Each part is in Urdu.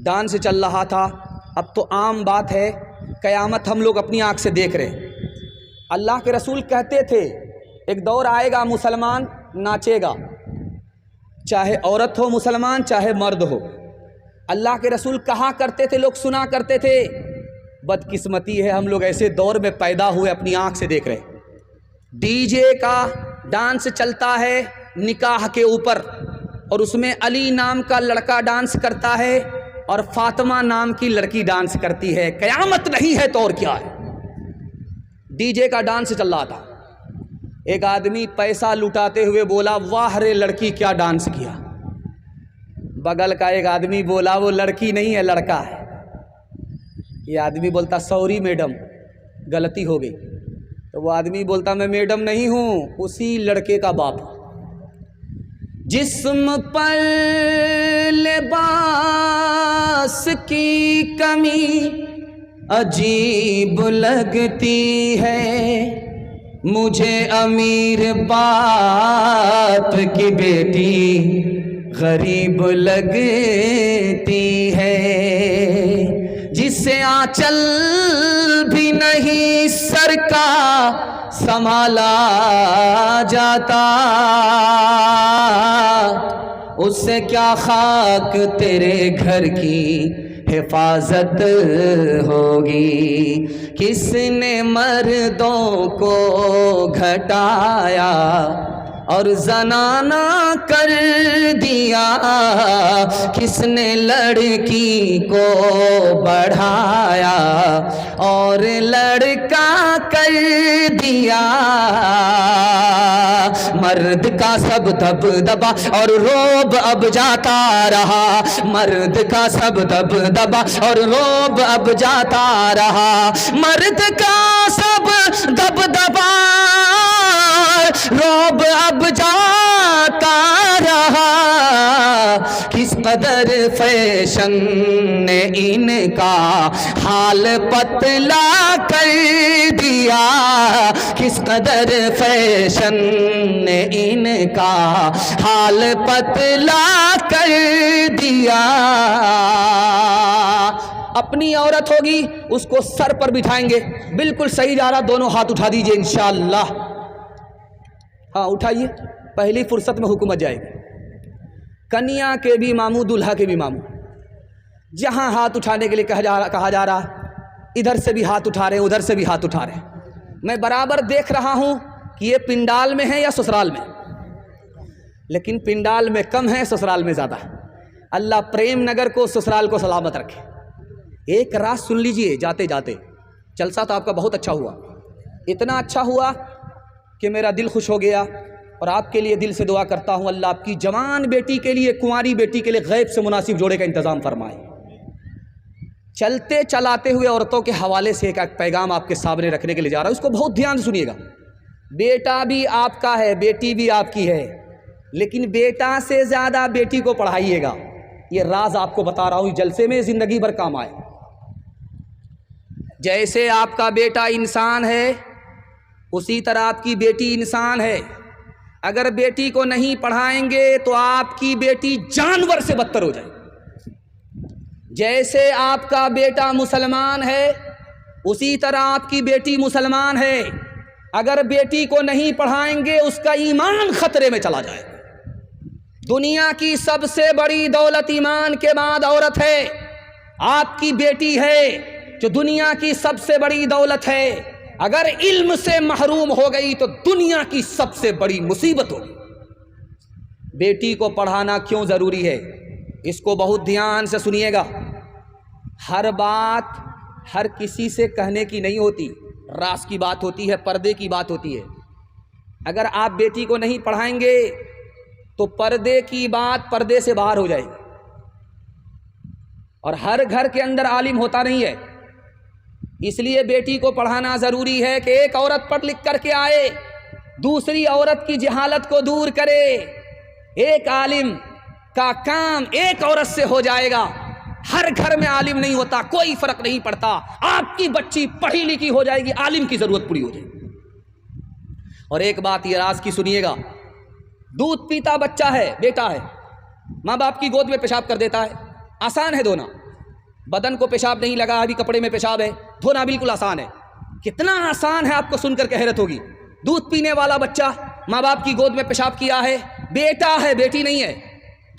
ڈانس چل رہا تھا. اب تو عام بات ہے, قیامت ہم لوگ اپنی آنکھ سے دیکھ رہے ہیں. اللہ کے رسول کہتے تھے ایک دور آئے گا مسلمان ناچے گا, چاہے عورت ہو مسلمان چاہے مرد ہو. اللہ کے رسول کہا کرتے تھے, لوگ سنا کرتے تھے. بدقسمتی ہے ہم لوگ ایسے دور میں پیدا ہوئے اپنی آنکھ سے دیکھ رہے ہیں. ڈی جے کا ڈانس چلتا ہے نکاح کے اوپر, اور اس میں علی نام کا لڑکا ڈانس کرتا ہے اور فاطمہ نام کی لڑکی ڈانس کرتی ہے. قیامت نہیں ہے تو اور کیا ہے. ڈی جے کا ڈانس چل رہا تھا, ایک آدمی پیسہ لٹاتے ہوئے بولا واہ رے لڑکی کیا ڈانس کیا. بغل کا ایک آدمی بولا وہ لڑکی نہیں ہے لڑکا ہے. یہ آدمی بولتا سوری میڈم غلطی ہو گئی. تو وہ آدمی بولتا میں میڈم نہیں ہوں, اسی لڑکے کا باپ ہوں. جسم پر لباس کی کمی عجیب لگتی ہے, مجھے امیر باپ کی بیٹی غریب لگتی ہے. جسے آنچل بھی نہیں سر کا سنبھالا جاتا, اس سے کیا خاک تیرے گھر کی حفاظت ہوگی. کس نے مردوں کو گھٹایا اور زنانہ کر دیا, کس نے لڑکی کو بڑھایا اور لڑکا کر دیا. مرد کا سب دبدبا اور روب اب جاتا رہا, مرد کا سب دبدبا اور روب اب جاتا رہا, مرد کا سب دبدبا روب اب جاتا رہا. کس قدر فیشن نے ان کا حال پتلا کر دیا, کس قدر فیشن نے ان کا حال پتلا کر دیا. اپنی عورت ہوگی اس کو سر پر بٹھائیں گے, بالکل صحیح جا رہا, دونوں ہاتھ اٹھا دیجئے انشاءاللہ. ہاں اٹھائیے, پہلی فرصت میں حکومت جائے گی. کنیا کے بھی ماموں دلہا کے بھی ماموں, جہاں ہاتھ اٹھانے کے لیے کہا جا رہا ادھر سے بھی ہاتھ اٹھا رہے ہیں ادھر سے بھی ہاتھ اٹھا رہے ہیں. میں برابر دیکھ رہا ہوں کہ یہ پنڈال میں ہے یا سسرال میں, لیکن پنڈال میں کم ہے سسرال میں زیادہ ہے. اللہ پریم نگر کو سسرال کو سلامت رکھے. ایک رات سن لیجئے جاتے جاتے, جلسہ تو آپ کا بہت اچھا ہوا, اتنا اچھا ہوا کہ میرا دل خوش ہو گیا, اور آپ کے لیے دل سے دعا کرتا ہوں اللہ آپ کی جوان بیٹی کے لیے, کنواری بیٹی کے لیے غیب سے مناسب جوڑے کا انتظام فرمائے. چلتے چلاتے ہوئے عورتوں کے حوالے سے ایک پیغام آپ کے سامنے رکھنے کے لیے جا رہا ہے, اس کو بہت دھیان سے سنیے گا. بیٹا بھی آپ کا ہے بیٹی بھی آپ کی ہے, لیکن بیٹا سے زیادہ بیٹی کو پڑھائیے گا. یہ راز آپ کو بتا رہا ہوں جلسے میں زندگی بھر کام آئے. جیسے آپ کا بیٹا انسان ہے اسی طرح آپ کی بیٹی انسان ہے. اگر بیٹی کو نہیں پڑھائیں گے تو آپ کی بیٹی جانور سے بدتر ہو جائے. جیسے آپ کا بیٹا مسلمان ہے اسی طرح آپ کی بیٹی مسلمان ہے. اگر بیٹی کو نہیں پڑھائیں گے اس کا ایمان خطرے میں چلا جائے. دنیا کی سب سے بڑی دولت ایمان کے بعد عورت ہے. آپ کی بیٹی ہے جو دنیا کی سب سے بڑی دولت ہے. اگر علم سے محروم ہو گئی تو دنیا کی سب سے بڑی مصیبت ہوگی. بیٹی کو پڑھانا کیوں ضروری ہے اس کو بہت دھیان سے سنیے گا. ہر بات ہر کسی سے کہنے کی نہیں ہوتی, راز کی بات ہوتی ہے, پردے کی بات ہوتی ہے. اگر آپ بیٹی کو نہیں پڑھائیں گے تو پردے کی بات پردے سے باہر ہو جائے گی. اور ہر گھر کے اندر عالم ہوتا نہیں ہے, اس لیے بیٹی کو پڑھانا ضروری ہے کہ ایک عورت پڑھ لکھ کر کے آئے, دوسری عورت کی جہالت کو دور کرے. ایک عالم کا کام ایک عورت سے ہو جائے گا. ہر گھر میں عالم نہیں ہوتا, کوئی فرق نہیں پڑتا. آپ کی بچی پڑھی لکھی ہو جائے گی, عالم کی ضرورت پوری ہو جائے گی. اور ایک بات یہ راز کی سنیے گا, دودھ پیتا بچہ ہے بیٹا ہے, ماں باپ کی گود میں پیشاب کر دیتا ہے, آسان ہے دھونا, بدن کو پیشاب نہیں لگا ابھی کپڑے میں پیشاب ہے، دھونا بالکل آسان ہے. کتنا آسان ہے، آپ کو سن کر کے حیرت ہوگی. دودھ پینے والا بچہ ماں باپ کی گود میں پیشاب کیا ہے، بیٹا ہے بیٹی نہیں ہے،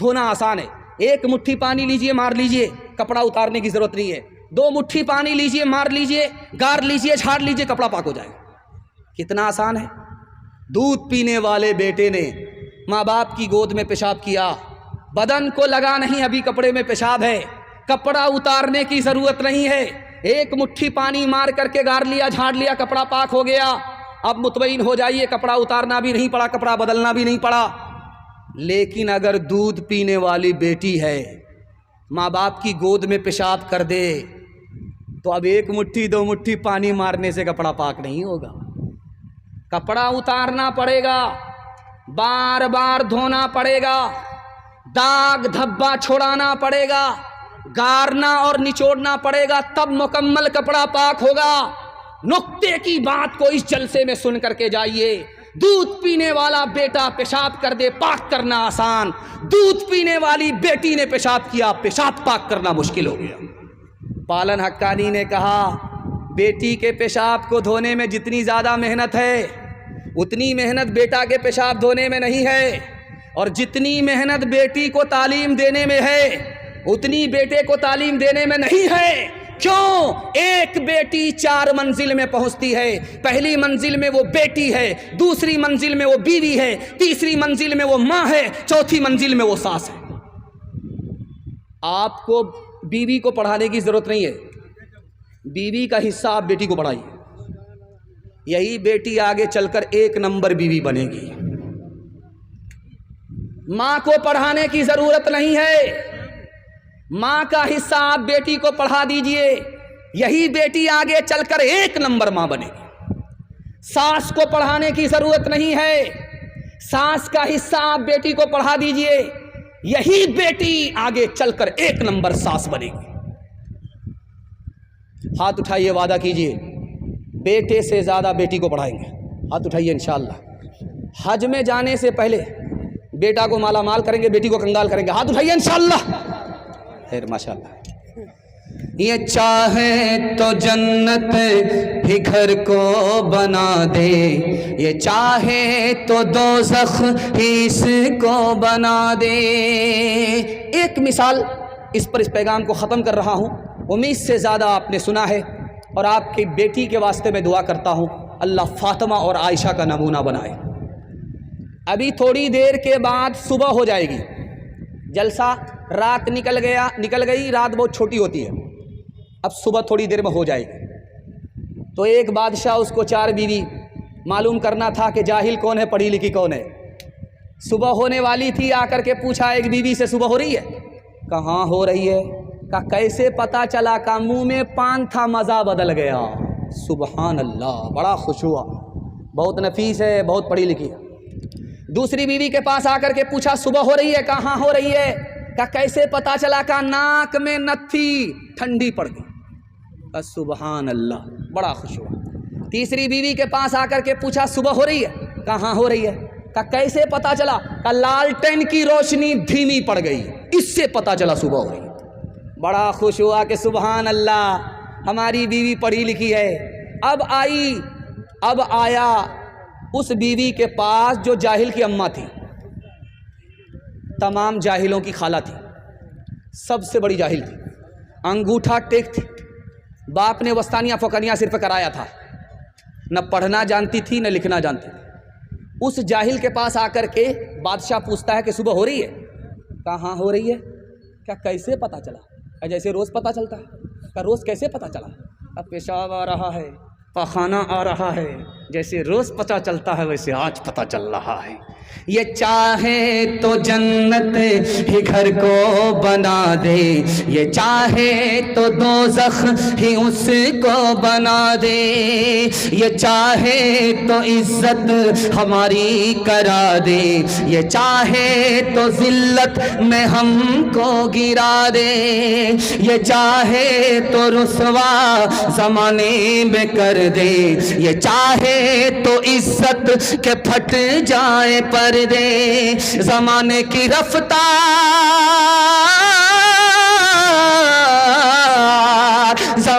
دھونا آسان ہے. ایک مٹھی پانی لیجئے مار لیجئے، کپڑا اتارنے کی ضرورت نہیں ہے. 2 مٹھی پانی لیجئے مار لیجئے، گار لیجئے، جھاڑ لیجئے، کپڑا پاک ہو جائے. کتنا آسان ہے. دودھ پینے والے بیٹے نے ماں باپ کی گود میں پیشاب کیا، بدن کو لگا نہیں ابھی کپڑے میں پیشاب ہے، کپڑا اتارنے کی ضرورت نہیں ہے، ایک مٹھی پانی مار کر کے گار لیا، جھاڑ لیا، کپڑا پاک ہو گیا. اب مطمئن ہو جائیے، کپڑا اتارنا بھی نہیں پڑا، کپڑا بدلنا بھی نہیں پڑا. لیکن اگر دودھ پینے والی بیٹی ہے، ماں باپ کی گود میں پیشاب کر دے تو اب 1 مٹھی 2 مٹھی پانی مارنے سے کپڑا پاک نہیں ہوگا، کپڑا اتارنا پڑے گا، بار بار دھونا پڑے گا، داغ دھبا چھوڑانا پڑے گا، گارنا اور نچوڑنا پڑے گا، تب مکمل کپڑا پاک ہوگا. نقطے کی بات کو اس جلسے میں سن کر کے جائیے. دودھ پینے والا بیٹا پیشاب کر دے، پاک کرنا آسان. دودھ پینے والی بیٹی نے پیشاب کیا، پیشاب پاک کرنا مشکل ہو گیا. پالن حقانی نے کہا بیٹی کے پیشاب کو دھونے میں جتنی زیادہ محنت ہے اتنی محنت بیٹا کے پیشاب دھونے میں نہیں ہے، اور جتنی محنت بیٹی کو تعلیم دینے میں ہے اتنی بیٹے کو تعلیم دینے میں نہیں ہے. کیوں؟ ایک بیٹی 4 منزل میں پہنچتی ہے. پہلی منزل میں وہ بیٹی ہے، دوسری منزل میں وہ بیوی ہے، تیسری منزل میں وہ ماں ہے، چوتھی منزل میں وہ ساس ہے. آپ کو بیوی کو پڑھانے کی ضرورت نہیں ہے، بیوی کا حصہ آپ بیٹی کو پڑھائیے. یہی بیٹی آگے چل کر 1 نمبر بیوی بنے گی. ماں کو پڑھانے کی ضرورت نہیں ہے، ماں کا حصہ آپ بیٹی کو پڑھا دیجئے، یہی بیٹی آگے چل کر 1 نمبر ماں بنے گی. ساس کو پڑھانے کی ضرورت نہیں ہے، ساس کا حصہ آپ بیٹی کو پڑھا دیجئے، یہی بیٹی آگے چل کر 1 نمبر ساس بنے گی. ہاتھ اٹھائیے، وعدہ کیجئے بیٹے سے زیادہ بیٹی کو پڑھائیں گے. ہاتھ اٹھائیے انشاءاللہ. حج میں جانے سے پہلے بیٹا کو مالا مال کریں گے، بیٹی کو کنگال کریں گے. ہاتھ اٹھائیے انشاءاللہ. خیر ماشاءاللہ. یہ چاہے تو جنت ہی گھر کو بنا دے، یہ چاہے تو دوزخ ہی اس کو بنا دے. ایک مثال اس پر اس پیغام کو ختم کر رہا ہوں. امید سے زیادہ آپ نے سنا ہے، اور آپ کی بیٹی کے واسطے میں دعا کرتا ہوں اللہ فاطمہ اور عائشہ کا نمونہ بنائے. ابھی تھوڑی دیر کے بعد صبح ہو جائے گی، جلسہ رات نکل گئی، رات بہت چھوٹی ہوتی ہے، اب صبح تھوڑی دیر میں ہو جائے گی. تو ایک بادشاہ، اس کو 4 بیوی، معلوم کرنا تھا کہ جاہل کون ہے، پڑھی لکھی کون ہے. صبح ہونے والی تھی، آ کر کے پوچھا ایک بیوی سے صبح ہو رہی ہے؟ کہاں ہو رہی ہے؟ کہا کیسے پتا چلا؟ کا منہ میں پان تھا، مزہ بدل گیا. سبحان اللہ، بڑا خوش ہوا، بہت نفیس ہے، بہت پڑھی لکھی ہے. دوسری بیوی کے پاس آ کر کے پوچھا صبح ہو رہی ہے؟ کہاں ہو رہی ہے؟ کہا کیسے پتا چلا؟ کا ناک میں نت تھی، ٹھنڈی پڑ گئی. سبحان اللہ، بڑا خوش ہوا. تیسری بیوی کے پاس آ کر کے پوچھا صبح ہو رہی ہے؟ کہاں ہو رہی ہے؟ کہا کیسے پتا چلا؟ کہا لالٹین کی روشنی دھیمی پڑ گئی، اس سے پتا چلا صبح ہو رہی ہے. بڑا خوش ہوا کہ سبحان اللہ، ہماری بیوی پڑھی لکھی ہے. اب آیا اس بیوی کے پاس جو جاہل کی اماں تھی، تمام جاہلوں کی خالہ تھی، سب سے بڑی جاہل تھی، انگوٹھا ٹیک تھی. باپ نے وستانیہ فوقانیہ صرف کرایا تھا، نہ پڑھنا جانتی تھی نہ لکھنا جانتی تھی. اس جاہل کے پاس آ کر کے بادشاہ پوچھتا ہے کہ صبح ہو رہی ہے؟ کہاں ہو رہی ہے؟ کیا کیسے پتا چلا؟ جیسے روز پتا چلتا ہے. کیا روز کیسے پتا چلا؟ اب پیشاب آ رہا ہے، پخانہ آ رہا ہے، جیسے روز پتا چلتا ہے ویسے آج پتا چل رہا ہے. یہ چاہے تو جنت ہی گھر کو بنا دے، یہ چاہے تو دوزخ ہی اس کو بنا دے، یہ چاہے تو عزت ہماری کرا دے، یہ چاہے تو ذلت میں ہم کو گرا دے، یہ چاہے تو رسوا زمانے میں کر دے، یہ چاہے تو عزت کے پھٹ جائے پردے. زمانے کی رفتار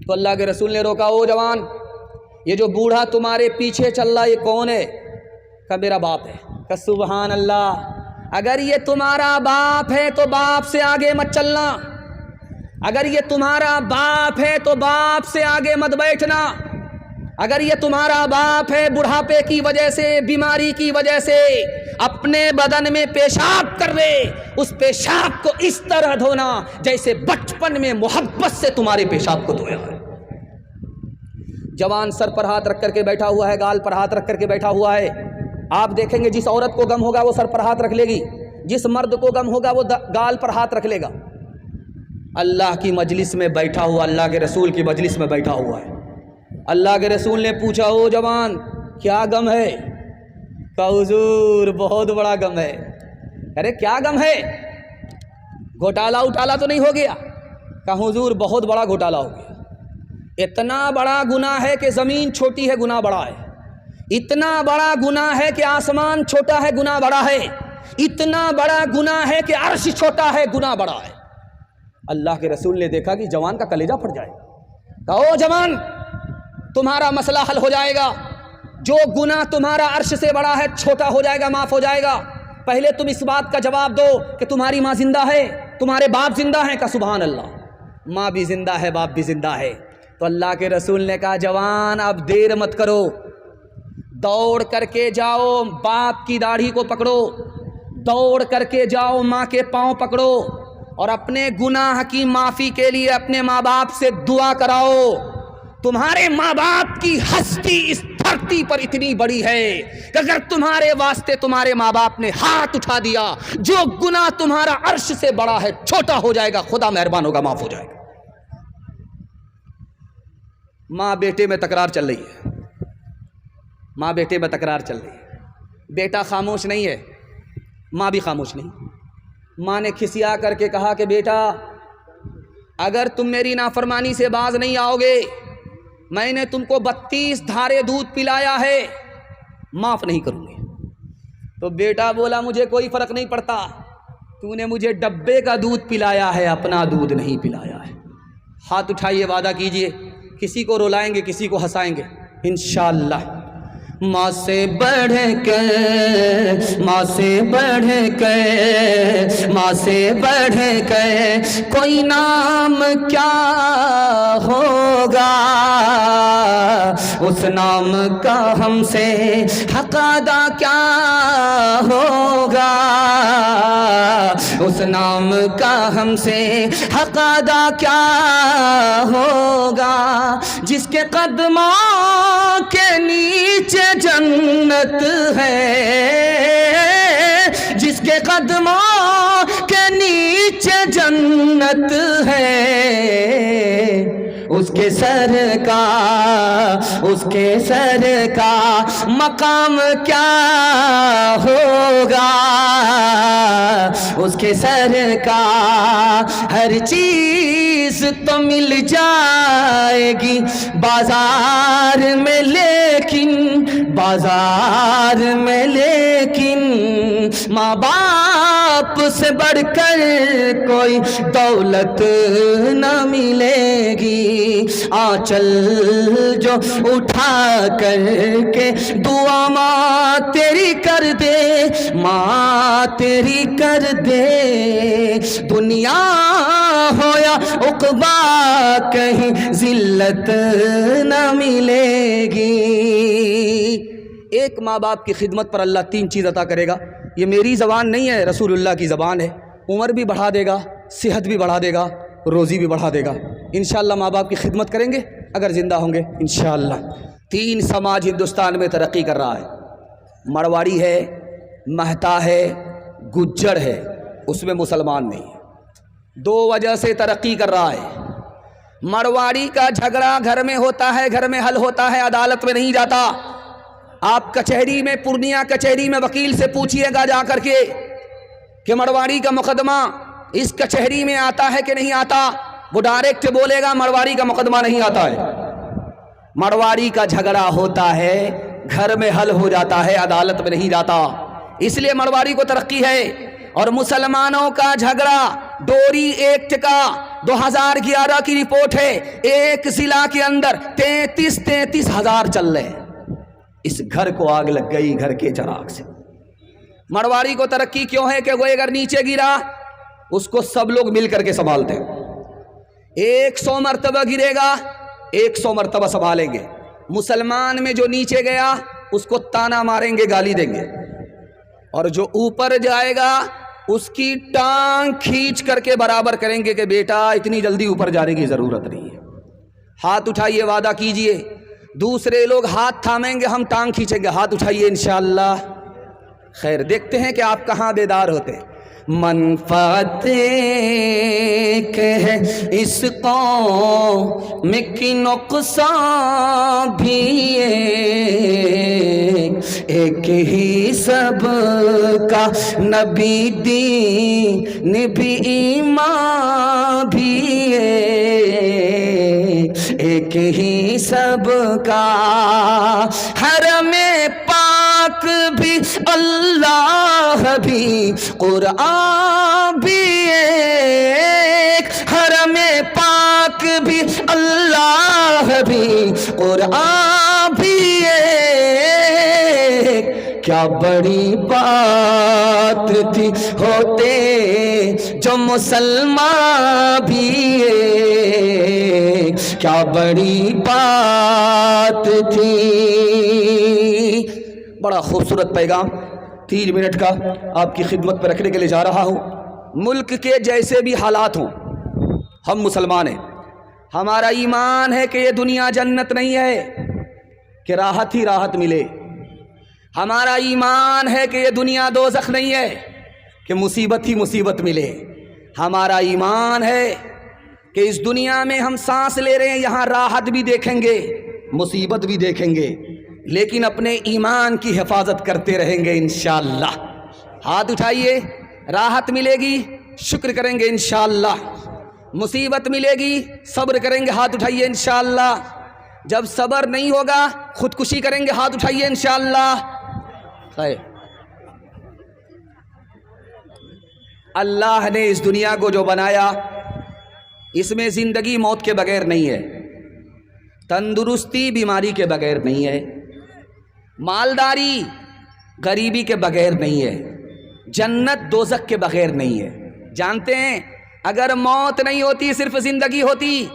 تو اللہ کے رسول نے روکا، او جوان، یہ جو بوڑھا تمہارے پیچھے چل رہا یہ کون ہے؟ کہا میرا باپ ہے۔ کہا سبحان اللہ، اگر یہ تمہارا باپ ہے تو باپ سے آگے مت چلنا، اگر یہ تمہارا باپ ہے تو باپ سے آگے مت بیٹھنا، اگر یہ تمہارا باپ ہے بڑھاپے کی وجہ سے، بیماری کی وجہ سے اپنے بدن میں پیشاب کر رہے، اس پیشاب کو اس طرح دھونا جیسے بچپن میں محبت سے تمہارے پیشاب کو دھویا ہے۔ جوان سر پر ہاتھ رکھ کر کے بیٹھا ہوا ہے، گال پر ہاتھ رکھ کر کے بیٹھا ہوا ہے۔ آپ دیکھیں گے جس عورت کو غم ہوگا وہ سر پر ہاتھ رکھ لے گی، جس مرد کو غم ہوگا وہ گال پر ہاتھ رکھ لے گا۔ اللہ کی مجلس میں بیٹھا ہوا، اللہ کے رسول کی مجلس میں بیٹھا ہوا ہے۔ اللہ کے رسول نے پوچھا، او جوان کیا غم ہے؟ کہا حضور بہت بڑا غم ہے۔ ارے کیا غم ہے؟ گھوٹالا اٹھالا تو نہیں ہو گیا؟ کہا حضور بہت بڑا گھوٹالا ہو گیا، اتنا بڑا گناہ ہے کہ زمین چھوٹی ہے گناہ بڑا ہے، اتنا بڑا گناہ ہے کہ آسمان چھوٹا ہے گناہ بڑا ہے، اتنا بڑا گناہ ہے کہ عرش چھوٹا ہے گناہ بڑا ہے۔ اللہ کے رسول نے دیکھا کہ جوان کا کلیجہ پھٹ جائے گا۔ کہا او جوان تمہارا مسئلہ حل ہو جائے گا، جو گناہ تمہارا عرش سے بڑا ہے چھوٹا ہو جائے گا، معاف ہو جائے گا۔ پہلے تم اس بات کا جواب دو کہ تمہاری ماں زندہ ہے، تمہارے باپ زندہ ہیں؟ کہا سبحان اللہ، ماں بھی زندہ ہے باپ بھی زندہ ہے۔ تو اللہ کے رسول نے کہا جوان اب دیر مت کرو، دوڑ کر کے جاؤ باپ کی داڑھی کو پکڑو، دوڑ کر کے جاؤ ماں کے پاؤں پکڑو اور اپنے گناہ کی معافی کے لیے اپنے ماں باپ سے دعا کراؤ۔ تمہارے ماں باپ کی ہستی اس دھرتی پر اتنی بڑی ہے کہ اگر تمہارے واسطے تمہارے ماں باپ نے ہاتھ اٹھا دیا، جو گناہ تمہارا عرش سے بڑا ہے چھوٹا ہو جائے گا، خدا مہربان ہوگا معاف ہو جائے گا۔ ماں بیٹے میں تکرار چل رہی ہے، ماں بیٹے میں تکرار چل رہی ہے، بیٹا خاموش نہیں ہے، ماں بھی خاموش نہیں۔ ماں نے کھسیا کر کے کہا کہ بیٹا اگر تم میری نافرمانی سے باز نہیں آؤ گے، میں نے تم کو 32 دھارے دودھ پلایا ہے، معاف نہیں کروں گی۔ تو بیٹا بولا مجھے کوئی فرق نہیں پڑتا، تو نے مجھے ڈبے کا دودھ پلایا ہے، اپنا دودھ نہیں پلایا ہے۔ ہاتھ اٹھائیے، وعدہ کیجئے، کسی کو رلائیں گے کسی کو ہنسائیں گے انشاءاللہ۔ ماں سے بڑھ کر، ماں سے بڑھ کر، ماں سے بڑھ کر کوئی نام کیا ہوگا، اس نام کا ہم سے حق ادا کیا ہوگا، اس نام کا ہم سے حق ادا کیا ہوگا، جس کے قدموں کے نیچے جنت ہے، جس کے قدموں کے نیچے جنت ہے، اس کے سر کا، اس کے سر کا مقام کیا ہوگا، اس کے سر کا ہر چیز تو مل جائے گی بازار میں، لیکن بازار میں لیکن ماں باپ سے بڑھ کر کوئی دولت نہ ملے گی۔ آنچل جو اٹھا کر کے دعا ماں تیری کر دے، ماں تیری کر دے، دنیا ہو یا عقبہ کہیں ذلت نہ ملے گی۔ ایک ماں باپ کی خدمت پر اللہ 3 چیز عطا کرے گا۔ یہ میری زبان نہیں ہے، رسول اللہ کی زبان ہے۔ عمر بھی بڑھا دے گا، صحت بھی بڑھا دے گا، روزی بھی بڑھا دے گا۔ انشاءاللہ ماں باپ کی خدمت کریں گے اگر زندہ ہوں گے انشاءاللہ۔ 3 سماج ہندوستان میں ترقی کر رہا ہے، مرواڑی ہے، مہتا ہے، گجر ہے، اس میں مسلمان نہیں ہے۔ 2 وجہ سے ترقی کر رہا ہے۔ مرواڑی کا جھگڑا گھر میں ہوتا ہے، گھر میں حل ہوتا ہے، عدالت میں نہیں جاتا۔ آپ کچہری میں، پورنیہ کچہری میں وکیل سے پوچھئے گا جا کر کے کہ مرواڑی کا مقدمہ اس کچہری میں آتا ہے کہ نہیں آتا، وہ ڈائریکٹ بولے گا مرواڑی کا مقدمہ نہیں آتا ہے۔ مرواڑی کا جھگڑا ہوتا ہے، گھر میں حل ہو جاتا ہے، عدالت میں نہیں جاتا، اس لیے مرواڑی کو ترقی ہے۔ اور مسلمانوں کا جھگڑا ڈوری ایکٹ کا 2011 کی رپورٹ ہے، ایک ضلع کے اندر 33,000 چل رہے ہیں۔ اس گھر کو آگ لگ گئی گھر کے چراغ سے۔ مرواڑی کو ترقی کیوں ہے کہ وہ اگر نیچے گرا اس کو سب لوگ مل کر کے سنبھالتے ہیں، 100 مرتبہ گرے گا 100 مرتبہ سنبھالیں گے۔ مسلمان میں جو نیچے گیا اس کو تانا ماریں گے، گالی دیں گے، اور جو اوپر جائے گا اس کی ٹانگ کھینچ کر کے برابر کریں گے کہ بیٹا اتنی جلدی اوپر جانے کی ضرورت نہیں ہے، ہاتھ اٹھائیے، وعدہ کیجئے۔ دوسرے لوگ ہاتھ تھامیں گے، ہم ٹانگ کھینچیں گے، ہاتھ اٹھائیے انشاءاللہ۔ خیر، دیکھتے ہیں کہ آپ کہاں بیدار ہوتے ہیں۔ منفعت ہے اس قوم کی نقصان بھی ایک ہی سب کا نبی دین بھی ایمان بھی ایک ہی سب کا حرم پاک بھی اللہ بھی قرآن بھی ایک، حرم پاک بھی اللہ بھی قرآن بھی ایک، کیا بڑی بات تھی ہوتے جو مسلمان بھی ایک، کیا بڑی بات تھی۔ بڑا خوبصورت پیغام 3 منٹ کا آپ کی خدمت پہ رکھنے کے لیے جا رہا ہوں۔ ملک کے جیسے بھی حالات ہوں، ہم مسلمان ہیں، ہمارا ایمان ہے کہ یہ دنیا جنت نہیں ہے کہ راحت ہی راحت ملے، ہمارا ایمان ہے کہ یہ دنیا دوزخ نہیں ہے کہ مصیبت ہی مصیبت ملے، ہمارا ایمان ہے کہ اس دنیا میں ہم سانس لے رہے ہیں، یہاں راحت بھی دیکھیں گے مصیبت بھی دیکھیں گے، لیکن اپنے ایمان کی حفاظت کرتے رہیں گے انشاءاللہ۔ ہاتھ اٹھائیے، راحت ملے گی شکر کریں گے انشاءاللہ، مصیبت ملے گی صبر کریں گے، ہاتھ اٹھائیے انشاءاللہ، جب صبر نہیں ہوگا خودکشی کریں گے، ہاتھ اٹھائیے انشاءاللہ۔ خیر، اللہ نے اس دنیا کو جو بنایا اس میں زندگی موت کے بغیر نہیں ہے، تندرستی بیماری کے بغیر نہیں ہے، مالداری غریبی کے بغیر نہیں ہے، جنت دوزخ کے بغیر نہیں ہے۔ جانتے ہیں اگر موت نہیں ہوتی صرف زندگی ہوتی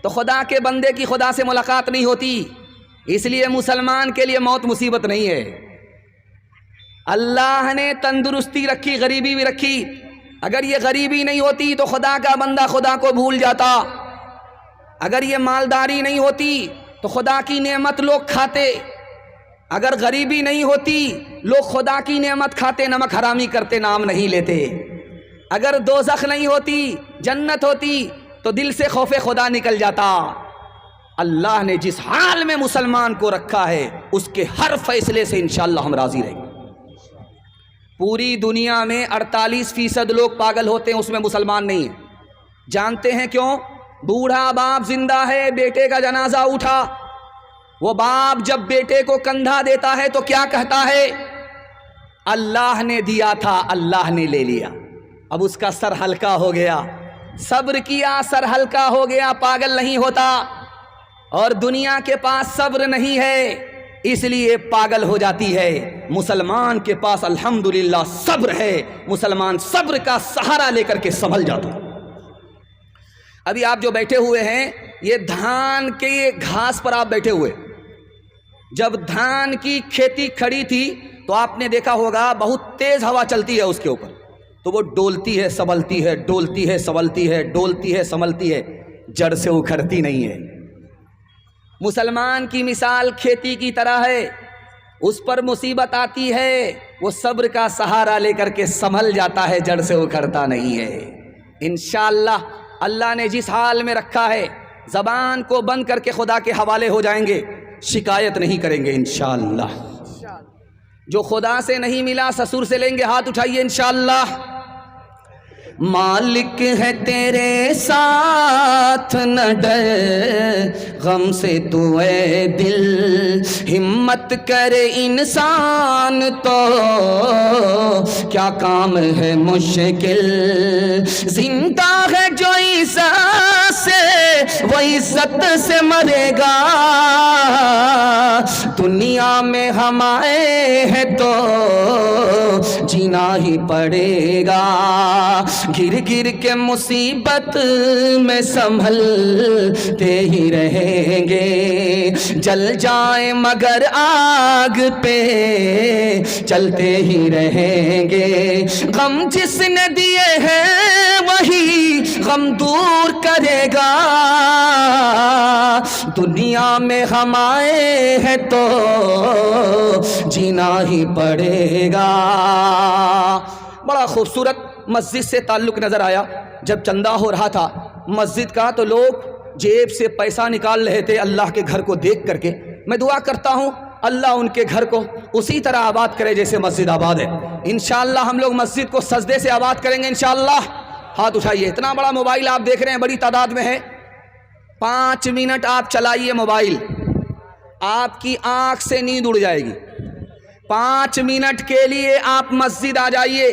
تو خدا کے بندے کی خدا سے ملاقات نہیں ہوتی، اس لیے مسلمان کے لیے موت مصیبت نہیں ہے۔ اللہ نے تندرستی رکھی، غریبی بھی رکھی، اگر یہ غریبی نہیں ہوتی تو خدا کا بندہ خدا کو بھول جاتا، اگر یہ مالداری نہیں ہوتی تو خدا کی نعمت لوگ کھاتے، اگر غریبی نہیں ہوتی لوگ خدا کی نعمت کھاتے، نمک حرامی کرتے، نام نہیں لیتے، اگر دوزخ نہیں ہوتی جنت ہوتی تو دل سے خوف خدا نکل جاتا۔ اللہ نے جس حال میں مسلمان کو رکھا ہے اس کے ہر فیصلے سے انشاءاللہ ہم راضی رہیں گے۔ پوری دنیا میں 48% لوگ پاگل ہوتے ہیں، اس میں مسلمان نہیں ہیں۔ جانتے ہیں کیوں؟ بوڑھا باپ زندہ ہے، بیٹے کا جنازہ اٹھا، وہ باپ جب بیٹے کو کندھا دیتا ہے تو کیا کہتا ہے؟ اللہ نے دیا تھا، اللہ نے لے لیا، اب اس کا سر ہلکا ہو گیا، صبر کیا سر ہلکا ہو گیا، پاگل نہیں ہوتا۔ اور دنیا کے پاس صبر نہیں ہے اس لیے پاگل ہو جاتی ہے، مسلمان کے پاس الحمدللہ صبر ہے، مسلمان صبر کا سہارا لے کر کے سنبھل جاتا۔ ابھی آپ جو بیٹھے ہوئے ہیں یہ دھان کے گھاس پر آپ بیٹھے ہوئے، جب دھان کی کھیتی کھڑی تھی تو آپ نے دیکھا ہوگا بہت تیز ہوا چلتی ہے اس کے اوپر، تو وہ ڈولتی ہے سنبھلتی ہے، ڈولتی ہے سنبھلتی ہے، ڈولتی ہے سنبھلتی ہے، جڑ سے اکھڑتی نہیں ہے۔ مسلمان کی مثال کھیتی کی طرح ہے، اس پر مصیبت آتی ہے وہ صبر کا سہارا لے کر کے سنبھل جاتا ہے، جڑ سے اکھڑتا نہیں ہے۔ انشاءاللہ اللہ نے جس حال میں رکھا ہے زبان کو بند کر کے خدا کے حوالے ہو جائیں گے، شکایت نہیں کریں گے انشاءاللہ۔ جو خدا سے نہیں ملا سسر سے لیں گے، ہاتھ اٹھائیے انشاءاللہ۔ مالک ہے تیرے ساتھ نہ ڈر غم سے تو اے دل، ہمت کرے انسان تو کیا کام ہے مشکل، زندہ ہے جو عزت سے وہ عزت سے مرے گا، دنیا میں ہم آئے ہیں تو جینا ہی پڑے گا، گر گر کے مصیبت میں سنبھلتے ہی رہیں گے، جل جائیں مگر آگ پہ چلتے ہی رہیں گے، غم جس نے دیے ہیں وہی غم دور کرے گا، دنیا میں ہم آئے ہیں تو جینا ہی پڑے گا۔ بڑا خوبصورت مسجد سے تعلق نظر آیا جب چندہ ہو رہا تھا مسجد کا، تو لوگ جیب سے پیسہ نکال رہے تھے اللہ کے گھر کو دیکھ کر کے۔ میں دعا کرتا ہوں اللہ ان کے گھر کو اسی طرح آباد کرے جیسے مسجد آباد ہے۔ انشاءاللہ ہم لوگ مسجد کو سجدے سے آباد کریں گے انشاءاللہ۔ ہاتھ اٹھائیے۔ اتنا بڑا موبائل آپ دیکھ رہے ہیں، بڑی تعداد میں ہے۔ 5 منٹ آپ چلائیے موبائل، آپ کی آنکھ سے نیند اڑ جائے گی۔ 5 منٹ کے لیے آپ مسجد آ جائیے،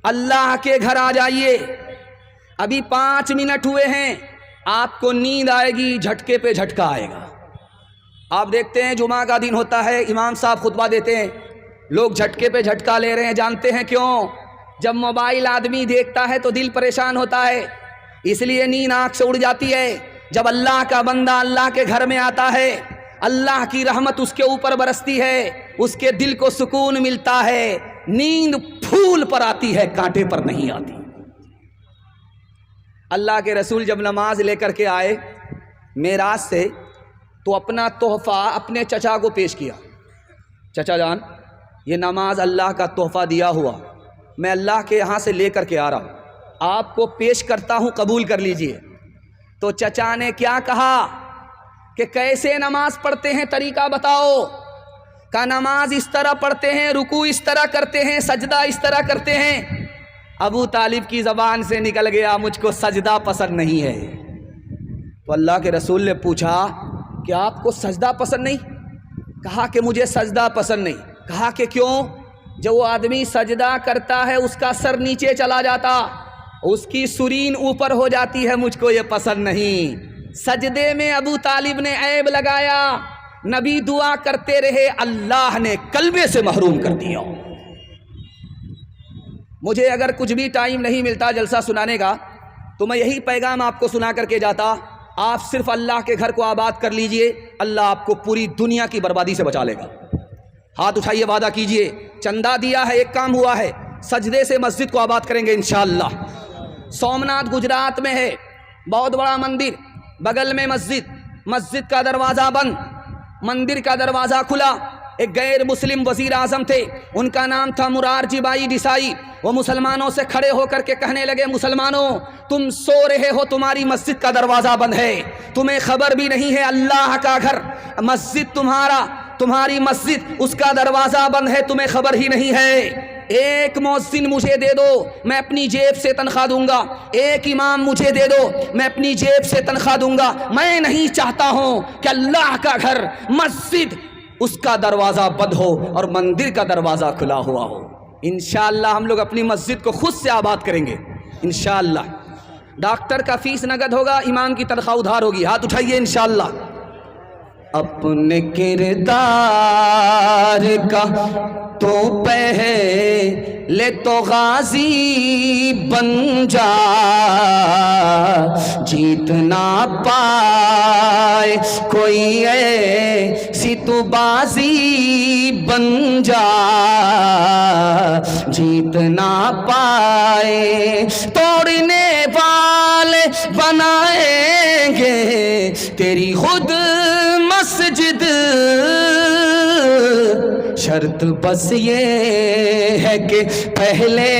اللہ کے گھر آ جائیے۔ ابھی 5 منٹ ہوئے ہیں، آپ کو نیند آئے گی، جھٹکے پہ جھٹکا آئے گا۔ آپ دیکھتے ہیں جمعہ کا دن ہوتا ہے، امام صاحب خطبہ دیتے ہیں، لوگ جھٹکے پہ جھٹکا لے رہے ہیں۔ جانتے ہیں کیوں؟ جب موبائل آدمی دیکھتا ہے تو دل پریشان ہوتا ہے، اس لیے نیند آنکھ سے اڑ جاتی ہے۔ جب اللہ کا بندہ اللہ کے گھر میں آتا ہے، اللہ کی رحمت اس کے اوپر برستی ہے، اس کے دل کو سکون ملتا ہے، نیند پھول پر آتی ہے، کانٹے پر نہیں آتی۔ اللہ کے رسول جب نماز لے کر کے آئے معراج سے، تو اپنا تحفہ اپنے چچا کو پیش کیا۔ چچا جان، یہ نماز اللہ کا تحفہ دیا ہوا میں اللہ کے یہاں سے لے کر کے آ رہا ہوں، آپ کو پیش کرتا ہوں، قبول کر لیجئے۔ تو چچا نے کیا کہا کہ کیسے نماز پڑھتے ہیں، طریقہ بتاؤ۔ کہ نماز اس طرح پڑھتے ہیں، رکوع اس طرح کرتے ہیں، سجدہ اس طرح کرتے ہیں۔ ابو طالب کی زبان سے نکل گیا، مجھ کو سجدہ پسند نہیں ہے۔ تو اللہ کے رسول نے پوچھا کہ آپ کو سجدہ پسند نہیں؟ کہا کہ مجھے سجدہ پسند نہیں۔ کہا کہ کیوں؟ جب وہ آدمی سجدہ کرتا ہے اس کا سر نیچے چلا جاتا، اس کی سرین اوپر ہو جاتی ہے، مجھ کو یہ پسند نہیں۔ سجدے میں ابو طالب نے عیب لگایا، نبی دعا کرتے رہے، اللہ نے کلبے سے محروم کر دیا۔ مجھے اگر کچھ بھی ٹائم نہیں ملتا جلسہ سنانے کا تو میں یہی پیغام آپ کو سنا کر کے جاتا، آپ صرف اللہ کے گھر کو آباد کر لیجئے، اللہ آپ کو پوری دنیا کی بربادی سے بچا لے گا۔ ہاتھ اٹھائیے، وعدہ کیجئے۔ چندہ دیا ہے، ایک کام ہوا ہے، سجدے سے مسجد کو آباد کریں گے انشاءاللہ۔ سومناتھ گجرات میں ہے، بہت بڑا مندر، بغل میں مسجد، مسجد کا دروازہ بند، مندر کا دروازہ کھلا۔ ایک غیر مسلم وزیر اعظم تھے، ان کا نام تھا مرارجی بھائی دیسائی۔ وہ مسلمانوں سے کھڑے ہو کر کے کہنے لگے، مسلمانوں تم سو رہے ہو، تمہاری مسجد کا دروازہ بند ہے، تمہیں خبر بھی نہیں ہے اللہ کا گھر، مسجد تمہاری مسجد، اس کا دروازہ بند ہے، تمہیں خبر ہی نہیں ہے۔ ایک مؤذن مجھے دے دو، میں اپنی جیب سے تنخواہ دوں گا۔ ایک امام مجھے دے دو، میں اپنی جیب سے تنخواہ دوں گا۔ میں نہیں چاہتا ہوں کہ اللہ کا گھر، مسجد، اس کا دروازہ بند ہو اور مندر کا دروازہ کھلا ہوا ہو۔ انشاءاللہ ہم لوگ اپنی مسجد کو خود سے آباد کریں گے انشاءاللہ۔ ڈاکٹر کا فیس نقد ہوگا، امام کی تنخواہ ادھار ہوگی۔ ہاتھ اٹھائیے انشاءاللہ۔ اپنے کردار کا تو پہلے تو غازی بن جا، جیت نہ پائے کوئی ایسی تو بازی بن جا، جیت نہ پائے توڑنے والے بنائیں گے تیری خود مسجد، شرط بس یہ ہے کہ پہلے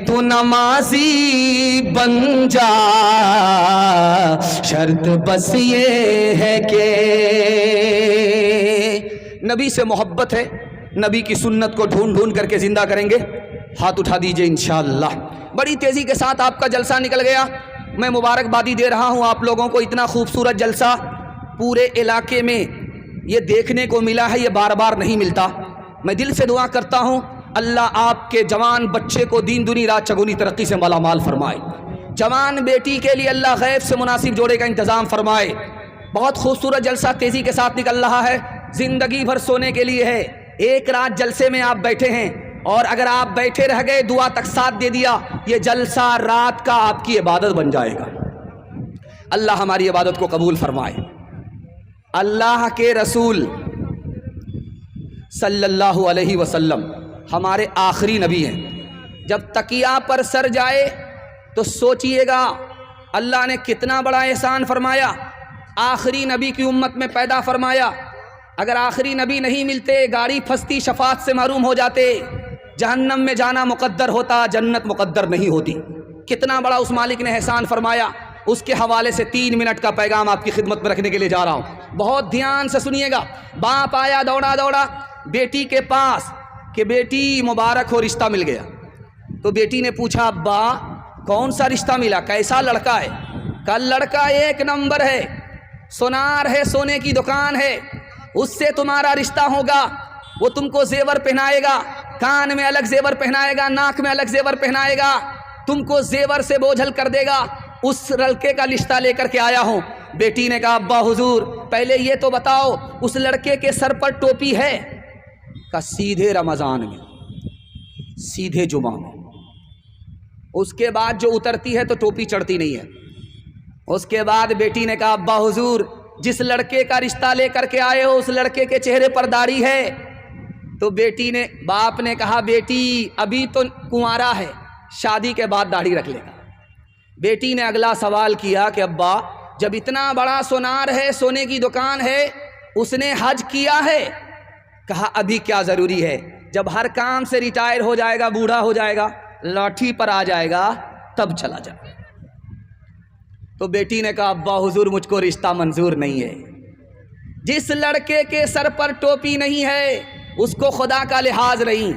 تو نمازی بن جا، شرط بس یہ ہے کہ نبی سے محبت ہے، نبی کی سنت کو ڈھونڈ ڈھونڈ کر کے زندہ کریں گے۔ ہاتھ اٹھا دیجئے انشاءاللہ۔ بڑی تیزی کے ساتھ آپ کا جلسہ نکل گیا. میں مبارکبادی دے رہا ہوں آپ لوگوں کو. اتنا خوبصورت جلسہ پورے علاقے میں یہ دیکھنے کو ملا ہے, یہ بار بار نہیں ملتا. میں دل سے دعا کرتا ہوں اللہ آپ کے جوان بچے کو دین دنی رات چگونی ترقی سے مالا مال فرمائے. جوان بیٹی کے لیے اللہ غیب سے مناسب جوڑے کا انتظام فرمائے. بہت خوبصورت جلسہ تیزی کے ساتھ نکل رہا ہے, زندگی بھر سونے کے لیے ہے. ایک رات جلسے میں آپ بیٹھے ہیں اور اگر آپ بیٹھے رہ گئے, دعا تک ساتھ دے دیا, یہ جلسہ رات کا آپ کی عبادت بن جائے گا. اللہ ہماری عبادت کو قبول فرمائے. اللہ کے رسول صلی اللہ علیہ وسلم ہمارے آخری نبی ہیں. جب تکیہ پر سر جائے تو سوچئے گا اللہ نے کتنا بڑا احسان فرمایا, آخری نبی کی امت میں پیدا فرمایا. اگر آخری نبی نہیں ملتے, گاڑی پھنستی, شفاعت سے محروم ہو جاتے, جہنم میں جانا مقدر ہوتا, جنت مقدر نہیں ہوتی. کتنا بڑا اس مالک نے احسان فرمایا. اس کے حوالے سے 3 منٹ کا پیغام آپ کی خدمت میں رکھنے کے لیے جا رہا ہوں. بہت دھیان سے سنیے گا. باپ آیا دوڑا دوڑا بیٹی کے پاس کہ بیٹی مبارک ہو, رشتہ مل گیا. تو بیٹی نے پوچھا ابا کون سا رشتہ ملا, کیسا لڑکا ہے؟ کل لڑکا 1 نمبر ہے, سونار ہے, سونے کی دکان ہے, اس سے تمہارا رشتہ ہوگا. وہ تم کو زیور پہنائے گا, کان میں الگ زیور پہنائے گا, ناک میں الگ زیور پہنائے گا, تم کو زیور سے بوجھل کر دے گا. اس لڑکے کا رشتہ لے کر کے آیا ہوں. بیٹی نے کہا ابا حضور پہلے یہ تو بتاؤ اس لڑکے کے سر پر ٹوپی ہے؟ کہ سیدھے رمضان میں, سیدھے جمعہ میں. اس کے بعد جو اترتی ہے تو ٹوپی چڑھتی نہیں ہے. اس کے بعد بیٹی نے کہا ابا حضور جس لڑکے کا رشتہ لے کر کے آئے ہو اس لڑکے کے چہرے پر داڑھی ہے؟ تو باپ نے کہا بیٹی ابھی تو کنوارا ہے, شادی کے بعد داڑھی رکھ لے گا. بیٹی نے اگلا سوال کیا کہ ابا جب اتنا بڑا سونار ہے, سونے کی دکان ہے, اس نے حج کیا ہے؟ کہا ابھی کیا ضروری ہے, جب ہر کام سے ریٹائر ہو جائے گا, بوڑھا ہو جائے گا, لاٹھی پر آ جائے گا, تب چلا جائے. تو بیٹی نے کہا ابا حضور مجھ کو رشتہ منظور نہیں ہے. جس لڑکے کے سر پر ٹوپی نہیں ہے اس کو خدا کا لحاظ نہیں,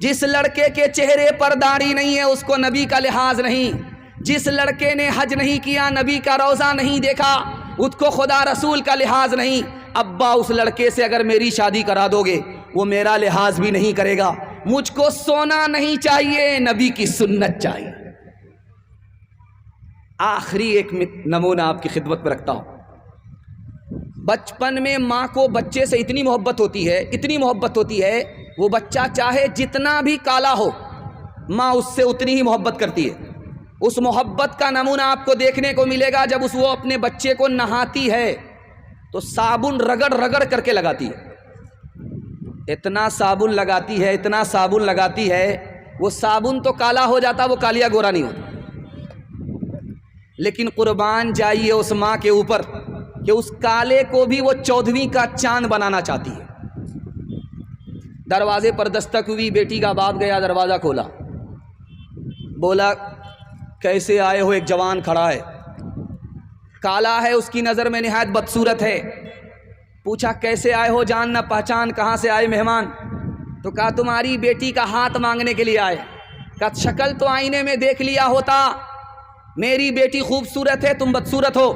جس لڑکے کے چہرے پر داڑھی نہیں ہے اس کو نبی کا لحاظ نہیں, جس لڑکے نے حج نہیں کیا, نبی کا روضہ نہیں دیکھا, اس کو خدا رسول کا لحاظ نہیں. ابا اس لڑکے سے اگر میری شادی کرا دو گے وہ میرا لحاظ بھی نہیں کرے گا. مجھ کو سونا نہیں چاہیے, نبی کی سنت چاہیے. آخری ایک نمونہ آپ کی خدمت میں رکھتا ہوں. بچپن میں ماں کو بچے سے اتنی محبت ہوتی ہے, اتنی محبت ہوتی ہے, وہ بچہ چاہے جتنا بھی کالا ہو ماں اس سے اتنی ہی محبت کرتی ہے. اس محبت کا نمونہ آپ کو دیکھنے کو ملے گا جب وہ اپنے بچے کو نہاتی ہے تو صابن رگڑ رگڑ کر کے لگاتی ہے. اتنا صابن لگاتی ہے, اتنا صابن لگاتی ہے, وہ صابن تو کالا ہو جاتا, وہ کالیا گورا نہیں ہوتا. لیکن قربان جائیے اس ماں کے اوپر کہ اس کالے کو بھی وہ 14ویں کا چاند بنانا چاہتی ہے. دروازے پر دستک ہوئی, بیٹی کا باپ گیا, دروازہ کھولا, بولا کیسے آئے ہو؟ ایک جوان کھڑا ہے, کالا ہے, اس کی نظر میں نہایت بدصورت ہے. پوچھا کیسے آئے ہو, جان نہ پہچان, کہاں سے آئے مہمان؟ تو کہا تمہاری بیٹی کا ہاتھ مانگنے کے لیے آئے. کہا شکل تو آئینے میں دیکھ لیا ہوتا, میری بیٹی خوبصورت ہے, تم بدصورت ہو,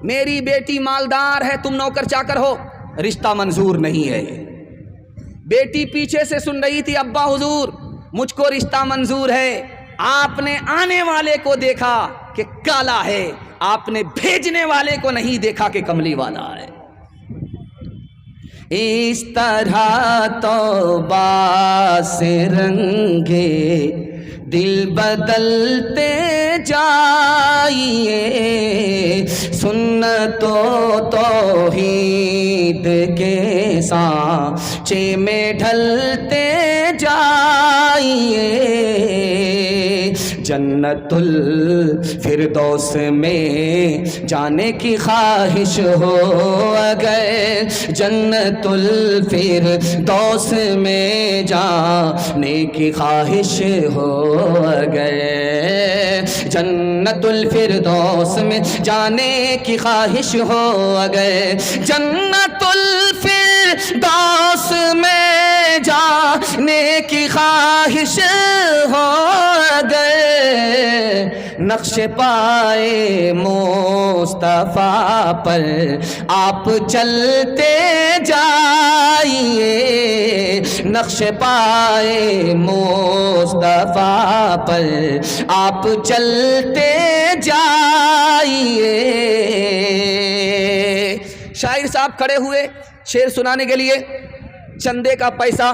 میری بیٹی مالدار ہے, تم نوکر چاکر ہو, رشتہ منظور نہیں ہے. بیٹی پیچھے سے سن رہی تھی, ابا حضور مجھ کو رشتہ منظور ہے. آپ نے آنے والے کو دیکھا کہ کالا ہے, آپ نے بھیجنے والے کو نہیں دیکھا کہ کملی والا ہے. اس طرح توبہ سے رنگے دل بدلتے جائیے, سنت و توحید کے سانچے میں ڈھلتے جائیے. جنت الفردوس میں جانے کی خواہش ہو اگر, جنت الفردوس میں جانے کی خواہش ہو اگر, جنت الفردوس میں جانے کی خواہش ہو اگر, جنت الفردوس میں جانے کی خواہش ہو گئے، نقش پائے مصطفیٰ پر آپ چلتے جائیے، نقش پائے مصطفیٰ پر آپ چلتے جائیے۔ شاعر صاحب کھڑے ہوئے شعر سنانے کے لیے، چندے کا پیسہ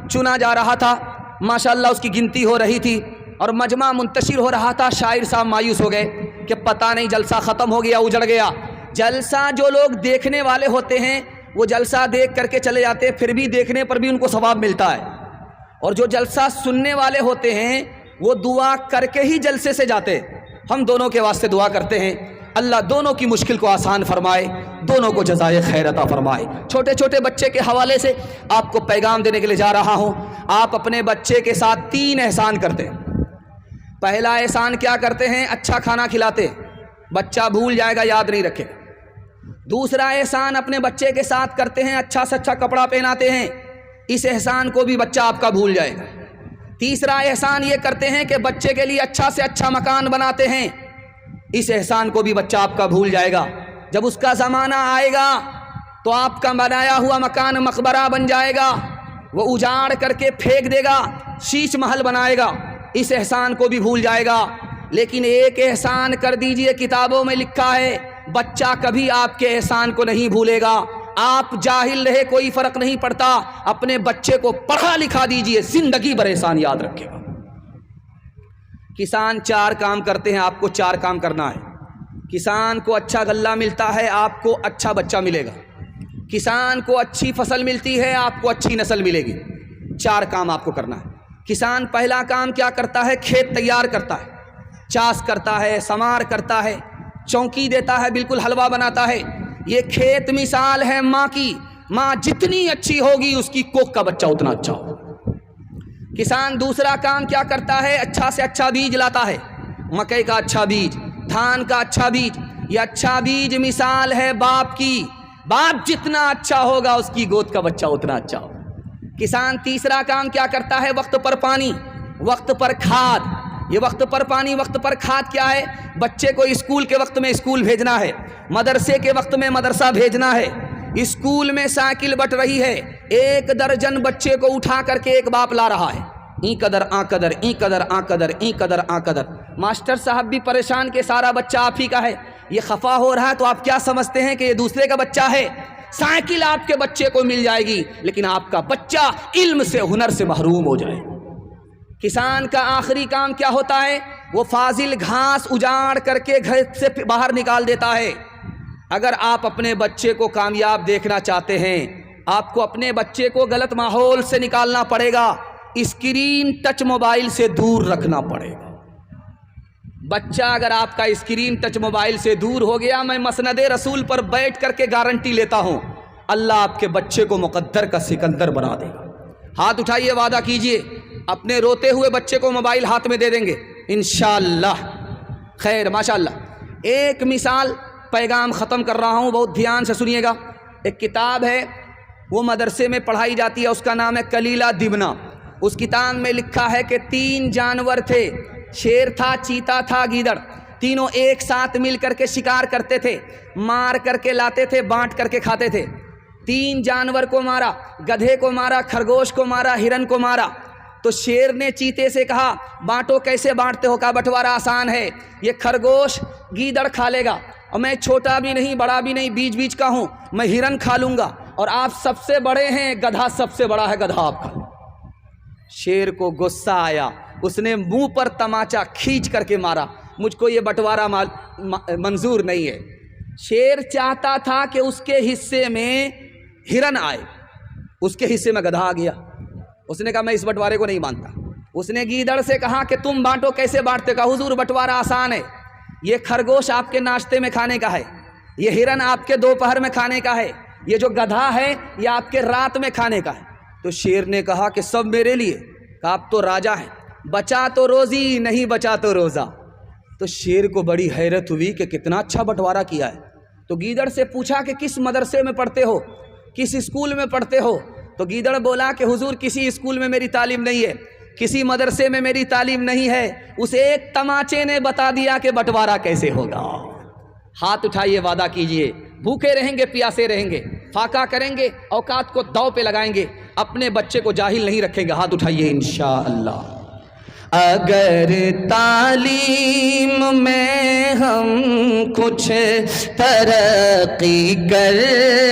چنا جا رہا تھا، ماشاءاللہ اس کی گنتی ہو رہی تھی اور مجمع منتشر ہو رہا تھا۔ شاعر صاحب مایوس ہو گئے کہ پتہ نہیں جلسہ ختم ہو گیا، اجڑ گیا۔ جلسہ جو لوگ دیکھنے والے ہوتے ہیں وہ جلسہ دیکھ کر کے چلے جاتے ہیں، پھر بھی دیکھنے پر بھی ان کو ثواب ملتا ہے، اور جو جلسہ سننے والے ہوتے ہیں وہ دعا کر کے ہی جلسے سے جاتے۔ ہم دونوں کے واسطے دعا کرتے ہیں، اللہ دونوں کی مشکل کو آسان فرمائے، دونوں کو جزائے خیر عطا فرمائے۔ چھوٹے چھوٹے بچے کے حوالے سے آپ کو پیغام دینے کے لیے جا رہا ہوں۔ آپ اپنے بچے کے ساتھ 3 احسان کرتے ہیں۔ پہلا احسان کیا کرتے ہیں؟ اچھا کھانا کھلاتے، بچہ بھول جائے گا، یاد نہیں رکھے۔ دوسرا احسان اپنے بچے کے ساتھ کرتے ہیں، اچھا سے اچھا کپڑا پہناتے ہیں، اس احسان کو بھی بچہ آپ کا بھول جائے گا۔ تیسرا احسان یہ کرتے ہیں کہ بچے کے لیے اچھا سے اچھا مکان بناتے ہیں، اس احسان کو بھی بچہ آپ کا بھول جائے گا۔ جب اس کا زمانہ آئے گا تو آپ کا بنایا ہوا مکان مقبرہ بن جائے گا، وہ اجاڑ کر کے پھینک دے گا، شیش محل بنائے گا، اس احسان کو بھی بھول جائے گا۔ لیکن ایک احسان کر دیجئے، کتابوں میں لکھا ہے بچہ کبھی آپ کے احسان کو نہیں بھولے گا۔ آپ جاہل رہے کوئی فرق نہیں پڑتا، اپنے بچے کو پڑھا لکھا دیجئے، زندگی بھر احسان یاد رکھے گا۔ کسان 4 کام کرتے ہیں، آپ کو 4 کام کرنا ہے۔ کسان کو اچھا غلہ ملتا ہے، آپ کو اچھا بچہ ملے گا۔ کسان کو اچھی فصل ملتی ہے، آپ کو اچھی نسل ملے گی۔ 4 کام آپ کو کرنا ہے۔ کسان پہلا کام کیا کرتا ہے؟ کھیت تیار کرتا ہے، چاس کرتا ہے، سمار کرتا ہے، چونکی دیتا ہے، بالکل حلوہ بناتا ہے۔ یہ کھیت مثال ہے ماں کی، ماں جتنی اچھی ہوگی اس کی کوکھ کا بچہ اتنا اچھا ہوگا۔ کسان دوسرا کام کیا کرتا ہے؟ اچھا سے اچھا بیج لاتا ہے، مکئی کا اچھا بیج، دھان کا اچھا بیج۔ یہ اچھا بیج مثال ہے باپ کی، باپ جتنا اچھا ہوگا اس کی گود کا بچہ اتنا اچھا ہوگا۔ کسان تیسرا کام کیا کرتا ہے؟ وقت پر پانی، وقت پر کھاد۔ یہ وقت پر پانی، وقت پر کھاد کیا ہے؟ بچے کو اسکول کے وقت میں اسکول بھیجنا ہے، مدرسے کے وقت میں مدرسہ بھیجنا ہے۔ اسکول میں سائیکل بٹ رہی ہے، 1 درجن بچے کو اٹھا کر کے ایک باپ لا رہا ہے، این قدر آ قدر، این قدر آ قدر، این قدر آ قدر۔ ماسٹر صاحب بھی پریشان کہ سارا بچہ آپ ہی کا ہے، یہ خفا ہو رہا ہے تو آپ کیا سمجھتے ہیں کہ یہ دوسرے کا بچہ ہے؟ سائیکل آپ کے بچے کو مل جائے گی، لیکن آپ کا بچہ علم سے، ہنر سے محروم ہو جائے گا۔ کسان کا آخری کام کیا ہوتا ہے؟ وہ فاضل گھاس اجاڑ کر کے گھر سے باہر نکال دیتا ہے۔ اگر آپ اپنے بچے کو کامیاب دیکھنا چاہتے ہیں، آپ کو اپنے بچے کو غلط ماحول سے نکالنا پڑے گا، اسکرین ٹچ موبائل سے دور رکھنا پڑے گا۔ بچہ اگر آپ کا اسکرین ٹچ موبائل سے دور ہو گیا، میں مسند رسول پر بیٹھ کر کے گارنٹی لیتا ہوں، اللہ آپ کے بچے کو مقدر کا سکندر بنا دے گا۔ ہاتھ اٹھائیے، وعدہ کیجئے اپنے روتے ہوئے بچے کو موبائل ہاتھ میں دے دیں گے انشاءاللہ۔ خیر، ماشاءاللہ۔ ایک مثال، پیغام ختم کر رہا ہوں، بہت دھیان سے سنیے گا۔ ایک کتاب ہے، وہ مدرسے میں پڑھائی جاتی ہے، اس کا نام ہے کلیلہ دمنہ۔ اس کتاب میں لکھا ہے کہ 3 جانور تھے، شیر تھا، چیتا تھا، گیدڑ، تینوں ایک ساتھ مل کر کے شکار کرتے تھے، مار کر کے لاتے تھے، بانٹ کر کے کھاتے تھے۔ 3 جانور کو مارا، گدھے کو مارا، خرگوش کو مارا، ہرن کو مارا۔ تو شیر نے چیتے سے کہا بانٹو، کیسے بانٹتے ہو؟ کہا بٹوارہ آسان ہے، یہ خرگوش گیدڑ کھا لے گا، اور میں چھوٹا بھی نہیں بڑا بھی نہیں، بیچ بیچ کا ہوں، میں ہرن کھا لوں گا، اور آپ سب سے بڑے ہیں، گدھا سب سے بڑا ہے، گدھا آپ کھا۔ شیر کو غصہ آیا، اس نے منہ پر تماچا کھینچ کر کے مارا، مجھ کو یہ بٹوارہ منظور نہیں ہے۔ شیر چاہتا تھا کہ اس کے حصے میں ہرن آئے، اس کے حصے میں گدھا آ گیا۔ اس نے کہا میں اس بٹوارے کو نہیں مانتا۔ اس نے گیدڑ سے کہا کہ تم بانٹو، کیسے بانٹتے؟ کہا حضور بٹوارہ آسان ہے، یہ خرگوش آپ کے ناشتے میں کھانے کا ہے، یہ ہرن آپ کے دوپہر میں کھانے کا ہے، یہ جو گدھا ہے یہ آپ کے رات میں کھانے کا ہے۔ تو شیر نے کہا کہ سب میرے لیے۔ کہا آپ تو راجا ہیں، بچا تو روزی، نہیں بچا تو روزہ۔ تو شیر کو بڑی حیرت ہوئی کہ کتنا اچھا بٹوارہ کیا ہے۔ تو گیدڑ سے پوچھا کہ کس مدرسے میں پڑھتے ہو، کس اسکول میں پڑھتے ہو؟ تو گیدڑ بولا کہ حضور کسی اسکول میں میری تعلیم نہیں ہے، کسی مدرسے میں میری تعلیم نہیں ہے، اس ایک تماچے نے بتا دیا کہ بٹوارا کیسے ہوگا۔ ہاتھ اٹھائیے، وعدہ کیجئے، بھوکے رہیں گے، پیاسے رہیں گے، فاقہ کریں گے، اوقات کو داؤ پہ لگائیں گے، اپنے بچے کو جاہل نہیں رکھیں گے۔ ہاتھ اٹھائیے انشاءاللہ۔ اگر تعلیم میں ہم کچھ ترقی کر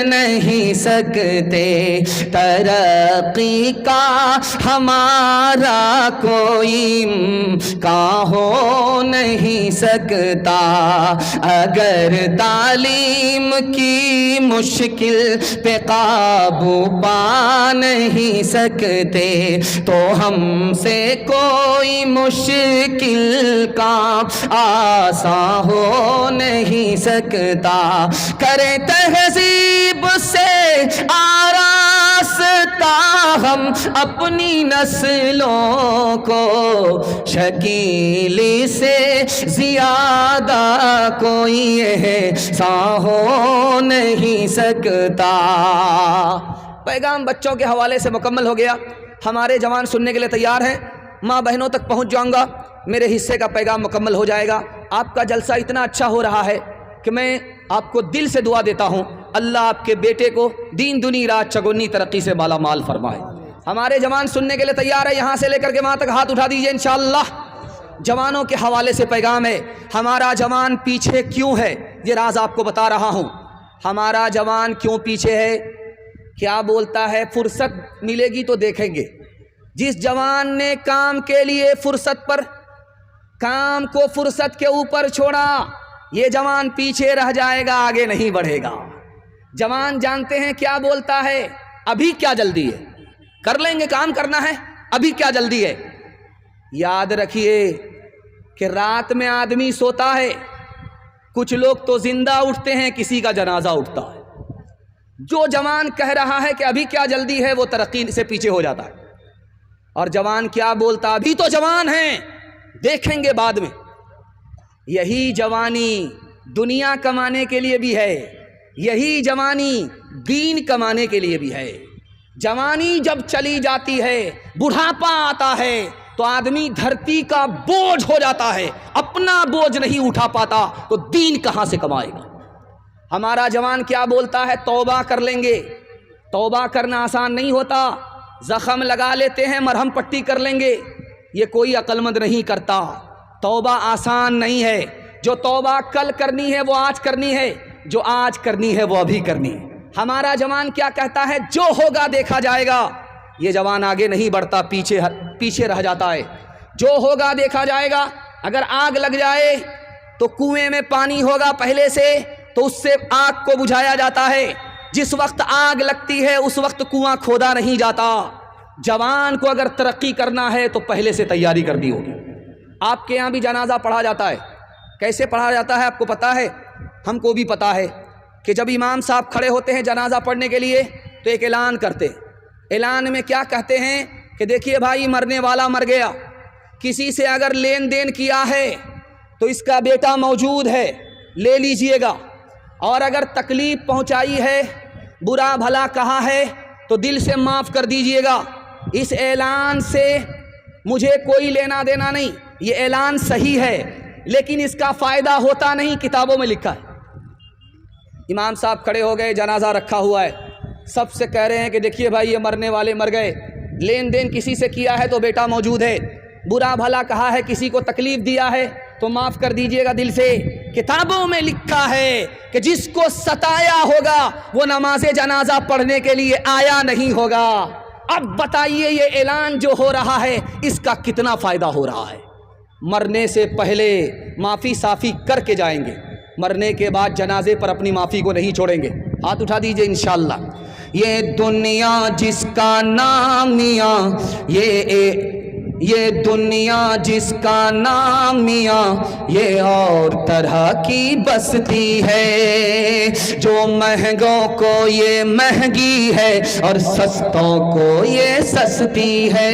نہیں سکتے، ترقی کا ہمارا کوئی امکان ہو نہیں سکتا، اگر تعلیم کی مشکل پہ قابو پا نہیں سکتے تو ہم سے کوئی مشکل کام آسان ہو نہیں سکتا، کرے تہذیب سے آراستہ ہم اپنی نسلوں کو، شکیلی سے زیادہ کوئی احسان ہو نہیں سکتا۔ پیغام بچوں کے حوالے سے مکمل ہو گیا۔ ہمارے جوان سننے کے لیے تیار ہیں، ماں بہنوں تک پہنچ جاؤں گا، میرے حصے کا پیغام مکمل ہو جائے گا۔ آپ کا جلسہ اتنا اچھا ہو رہا ہے کہ میں آپ کو دل سے دعا دیتا ہوں، اللہ آپ کے بیٹے کو دین دنی رات چگنی ترقی سے مالا مال فرمائے۔ ہمارے جوان سننے کے لیے تیار ہے، یہاں سے لے کر کے وہاں تک ہاتھ اٹھا دیجئے انشاءاللہ۔ جوانوں کے حوالے سے پیغام ہے، ہمارا جوان پیچھے کیوں ہے، یہ راز آپ کو بتا رہا ہوں۔ ہمارا جوان کیوں پیچھے ہے؟ کیا بولتا ہے؟ فرصت ملے گی تو دیکھیں گے۔ جس جوان نے کام کے لیے فرصت پر، کام کو فرصت کے اوپر چھوڑا، یہ جوان پیچھے رہ جائے گا، آگے نہیں بڑھے گا۔ جوان جانتے ہیں کیا بولتا ہے، ابھی کیا جلدی ہے، کر لیں گے، کام کرنا ہے، ابھی کیا جلدی ہے۔ یاد رکھیے کہ رات میں آدمی سوتا ہے، کچھ لوگ تو زندہ اٹھتے ہیں، کسی کا جنازہ اٹھتا ہے۔ جو جوان کہہ رہا ہے کہ ابھی کیا جلدی ہے، وہ ترقی سے پیچھے ہو جاتا ہے۔ اور جوان کیا بولتا، ابھی تو جوان ہیں، دیکھیں گے بعد میں۔ یہی جوانی دنیا کمانے کے لیے بھی ہے، یہی جوانی دین کمانے کے لیے بھی ہے۔ جوانی جب چلی جاتی ہے، بڑھاپا آتا ہے تو آدمی دھرتی کا بوجھ ہو جاتا ہے، اپنا بوجھ نہیں اٹھا پاتا تو دین کہاں سے کمائے گا۔ ہمارا جوان کیا بولتا ہے، توبہ کر لیں گے۔ توبہ کرنا آسان نہیں ہوتا، زخم لگا لیتے ہیں، مرہم پٹی کر لیں گے، یہ کوئی عقل مند نہیں کرتا۔ توبہ آسان نہیں ہے، جو توبہ کل کرنی ہے وہ آج کرنی ہے، جو آج کرنی ہے وہ ابھی کرنی ہے۔ ہمارا جوان کیا کہتا ہے، جو ہوگا دیکھا جائے گا۔ یہ جوان آگے نہیں بڑھتا، پیچھے رہ جاتا ہے۔ جو ہوگا دیکھا جائے گا، اگر آگ لگ جائے تو کنویں میں پانی ہوگا پہلے سے، تو اس سے آگ کو بجھایا جاتا ہے۔ جس وقت آگ لگتی ہے اس وقت کنواں کھودا نہیں جاتا۔ جوان کو اگر ترقی کرنا ہے تو پہلے سے تیاری کرنی ہوگی۔ آپ کے یہاں بھی جنازہ پڑھا جاتا ہے، کیسے پڑھا جاتا ہے آپ کو پتہ ہے؟ ہم کو بھی پتہ ہے کہ جب امام صاحب کھڑے ہوتے ہیں جنازہ پڑھنے کے لیے تو ایک اعلان کرتے ہیں۔ اعلان میں کیا کہتے ہیں کہ دیکھیے بھائی، مرنے والا مر گیا، کسی سے اگر لین دین کیا ہے تو اس کا بیٹا موجود ہے، لے لیجئے گا، اور اگر تکلیف پہنچائی ہے، برا بھلا کہا ہے تو دل سے معاف کر دیجئے گا۔ اس اعلان سے مجھے کوئی لینا دینا نہیں، یہ اعلان صحیح ہے، لیکن اس کا فائدہ ہوتا نہیں، کتابوں میں لکھا ہے۔ امام صاحب کھڑے ہو گئے، جنازہ رکھا ہوا ہے، سب سے کہہ رہے ہیں کہ دیکھیے بھائی، یہ مرنے والے مر گئے، لین دین کسی سے کیا ہے تو بیٹا موجود ہے، برا بھلا کہا ہے، کسی کو تکلیف دیا ہے تو معاف کر دیجئے گا دل سے۔ کتابوں میں لکھا ہے کہ جس کو ستایا ہوگا وہ نماز جنازہ پڑھنے کے لیے آیا نہیں ہوگا۔ اب بتائیے یہ اعلان جو ہو رہا ہے اس کا کتنا فائدہ ہو رہا ہے؟ مرنے سے پہلے معافی صافی کر کے جائیں گے، مرنے کے بعد جنازے پر اپنی معافی کو نہیں چھوڑیں گے۔ ہاتھ اٹھا دیجئے انشاءاللہ۔ یہ دنیا جس کا نام میاں، یہ دنیا جس کا نام میاں، یہ اور طرح کی بستی ہے، جو مہنگوں کو یہ مہنگی ہے اور سستوں کو یہ سستی ہے۔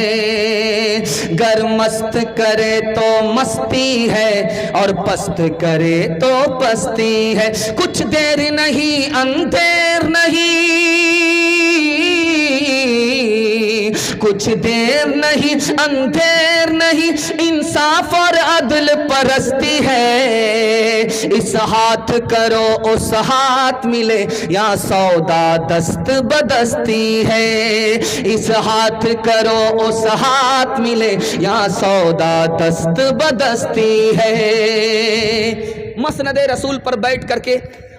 گر مست کرے تو مستی ہے اور پست کرے تو پستی ہے، کچھ دیر نہیں اندھیر نہیں، کچھ دیر نہیں اندھیر نہیں، انصاف اور عدل پرستی ہے، اس ہاتھ کرو اس ہاتھ ملے یا سودا دست بدستی ہے، اس ہاتھ کرو اس ہاتھ ملے یا سودا دست بدستی ہے۔ مسند رسول پر بیٹھ کر کے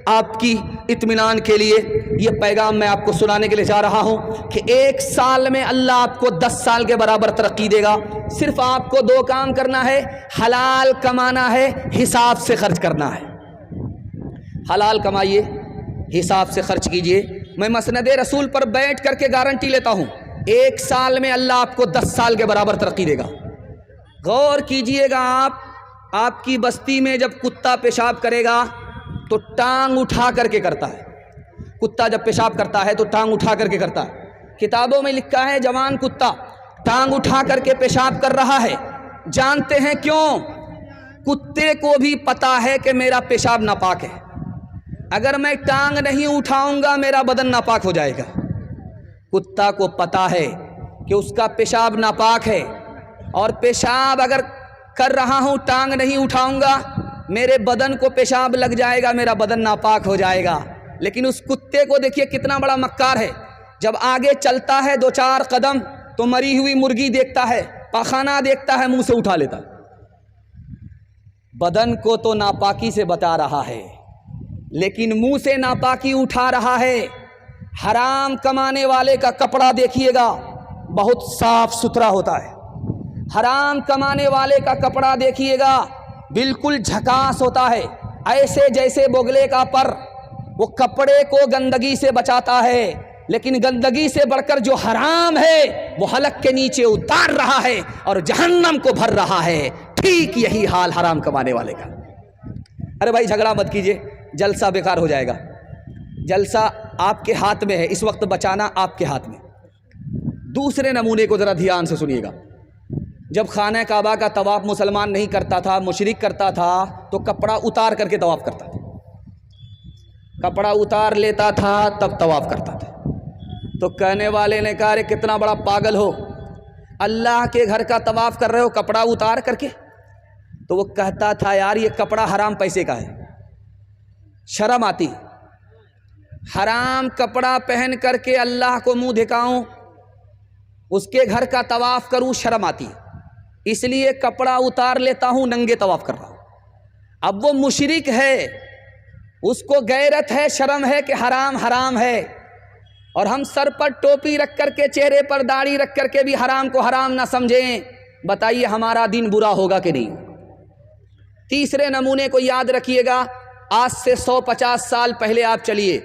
آپ کی اطمینان کے لیے یہ پیغام میں آپ کو سنانے کے لیے جا رہا ہوں کہ 1 سال میں اللہ آپ کو 10 سال کے برابر ترقی دے گا۔ صرف آپ کو 2 کام کرنا ہے، حلال کمانا ہے، حساب سے خرچ کرنا ہے۔ حلال کمائیے، حساب سے خرچ کیجئے۔ میں مسند رسول پر بیٹھ کر کے گارنٹی لیتا ہوں 1 سال میں اللہ آپ کو 10 سال کے برابر ترقی دے گا۔ غور کیجئے گا، آپ کی بستی میں جب کتا پیشاب کرے گا تو ٹانگ اٹھا کر کے کرتا ہے۔ کتا جب پیشاب کرتا ہے تو ٹانگ اٹھا کر کے کرتا ہے۔ کتابوں میں لکھا ہے جوان کتا ٹانگ اٹھا کر کے پیشاب کر رہا ہے۔ جانتے ہیں کیوں؟ کتے کو بھی پتا ہے کہ میرا پیشاب ناپاک ہے، اگر میں ٹانگ نہیں اٹھاؤں گا میرا بدن ناپاک ہو جائے گا۔ کتا کو پتا ہے کہ اس کا پیشاب ناپاک ہے، اور پیشاب اگر کر رہا ہوں ٹانگ نہیں اٹھاؤں گا میرے بدن کو پیشاب لگ جائے گا، میرا بدن ناپاک ہو جائے گا۔ لیکن اس کتے کو دیکھیے کتنا بڑا مکار ہے، جب آگے چلتا ہے 2-4 قدم تو مری ہوئی مرغی دیکھتا ہے، پاخانہ دیکھتا ہے، منہ سے اٹھا لیتا ہے۔ بدن کو تو ناپاکی سے بتا رہا ہے لیکن منہ سے ناپاکی اٹھا رہا ہے۔ حرام کمانے والے کا کپڑا دیکھیے گا بہت صاف ستھرا ہوتا ہے، حرام کمانے والے کا کپڑا دیکھیے گا بالکل جھکاس ہوتا ہے، ایسے جیسے بگلے کا پر۔ وہ کپڑے کو گندگی سے بچاتا ہے، لیکن گندگی سے بڑھ کر جو حرام ہے وہ حلق کے نیچے اتار رہا ہے اور جہنم کو بھر رہا ہے۔ ٹھیک یہی حال حرام کمانے والے کا۔ ارے بھائی جھگڑا مت کیجئے، جلسہ بیکار ہو جائے گا۔ جلسہ آپ کے ہاتھ میں ہے، اس وقت بچانا آپ کے ہاتھ میں۔ دوسرے نمونے کو ذرا دھیان سے سنیے گا۔ جب خانہ کعبہ کا طواف مسلمان نہیں کرتا تھا، مشرک کرتا تھا، تو کپڑا اتار کر کے طواف کرتا تھا، کپڑا اتار لیتا تھا تب طواف کرتا تھا۔ تو کہنے والے نے کہا رے کتنا بڑا پاگل ہو، اللہ کے گھر کا طواف کر رہے ہو کپڑا اتار کر کے؟ تو وہ کہتا تھا یار یہ کپڑا حرام پیسے کا ہے، شرم آتی، حرام کپڑا پہن کر کے اللہ کو منہ دکھاؤں، اس کے گھر کا طواف کروں، شرم آتی، اس لیے کپڑا اتار لیتا ہوں، ننگے طواف کر رہا ہوں۔ اب وہ مشرک ہے، اس کو غیرت ہے، شرم ہے کہ حرام حرام ہے، اور ہم سر پر ٹوپی رکھ کر کے چہرے پر داڑھی رکھ کر کے بھی حرام کو حرام نہ سمجھیں۔ بتائیے ہمارا دین برا ہوگا کہ نہیں؟ تیسرے نمونے کو یاد رکھیے گا، آج سے 150 سال پہلے آپ چلیے،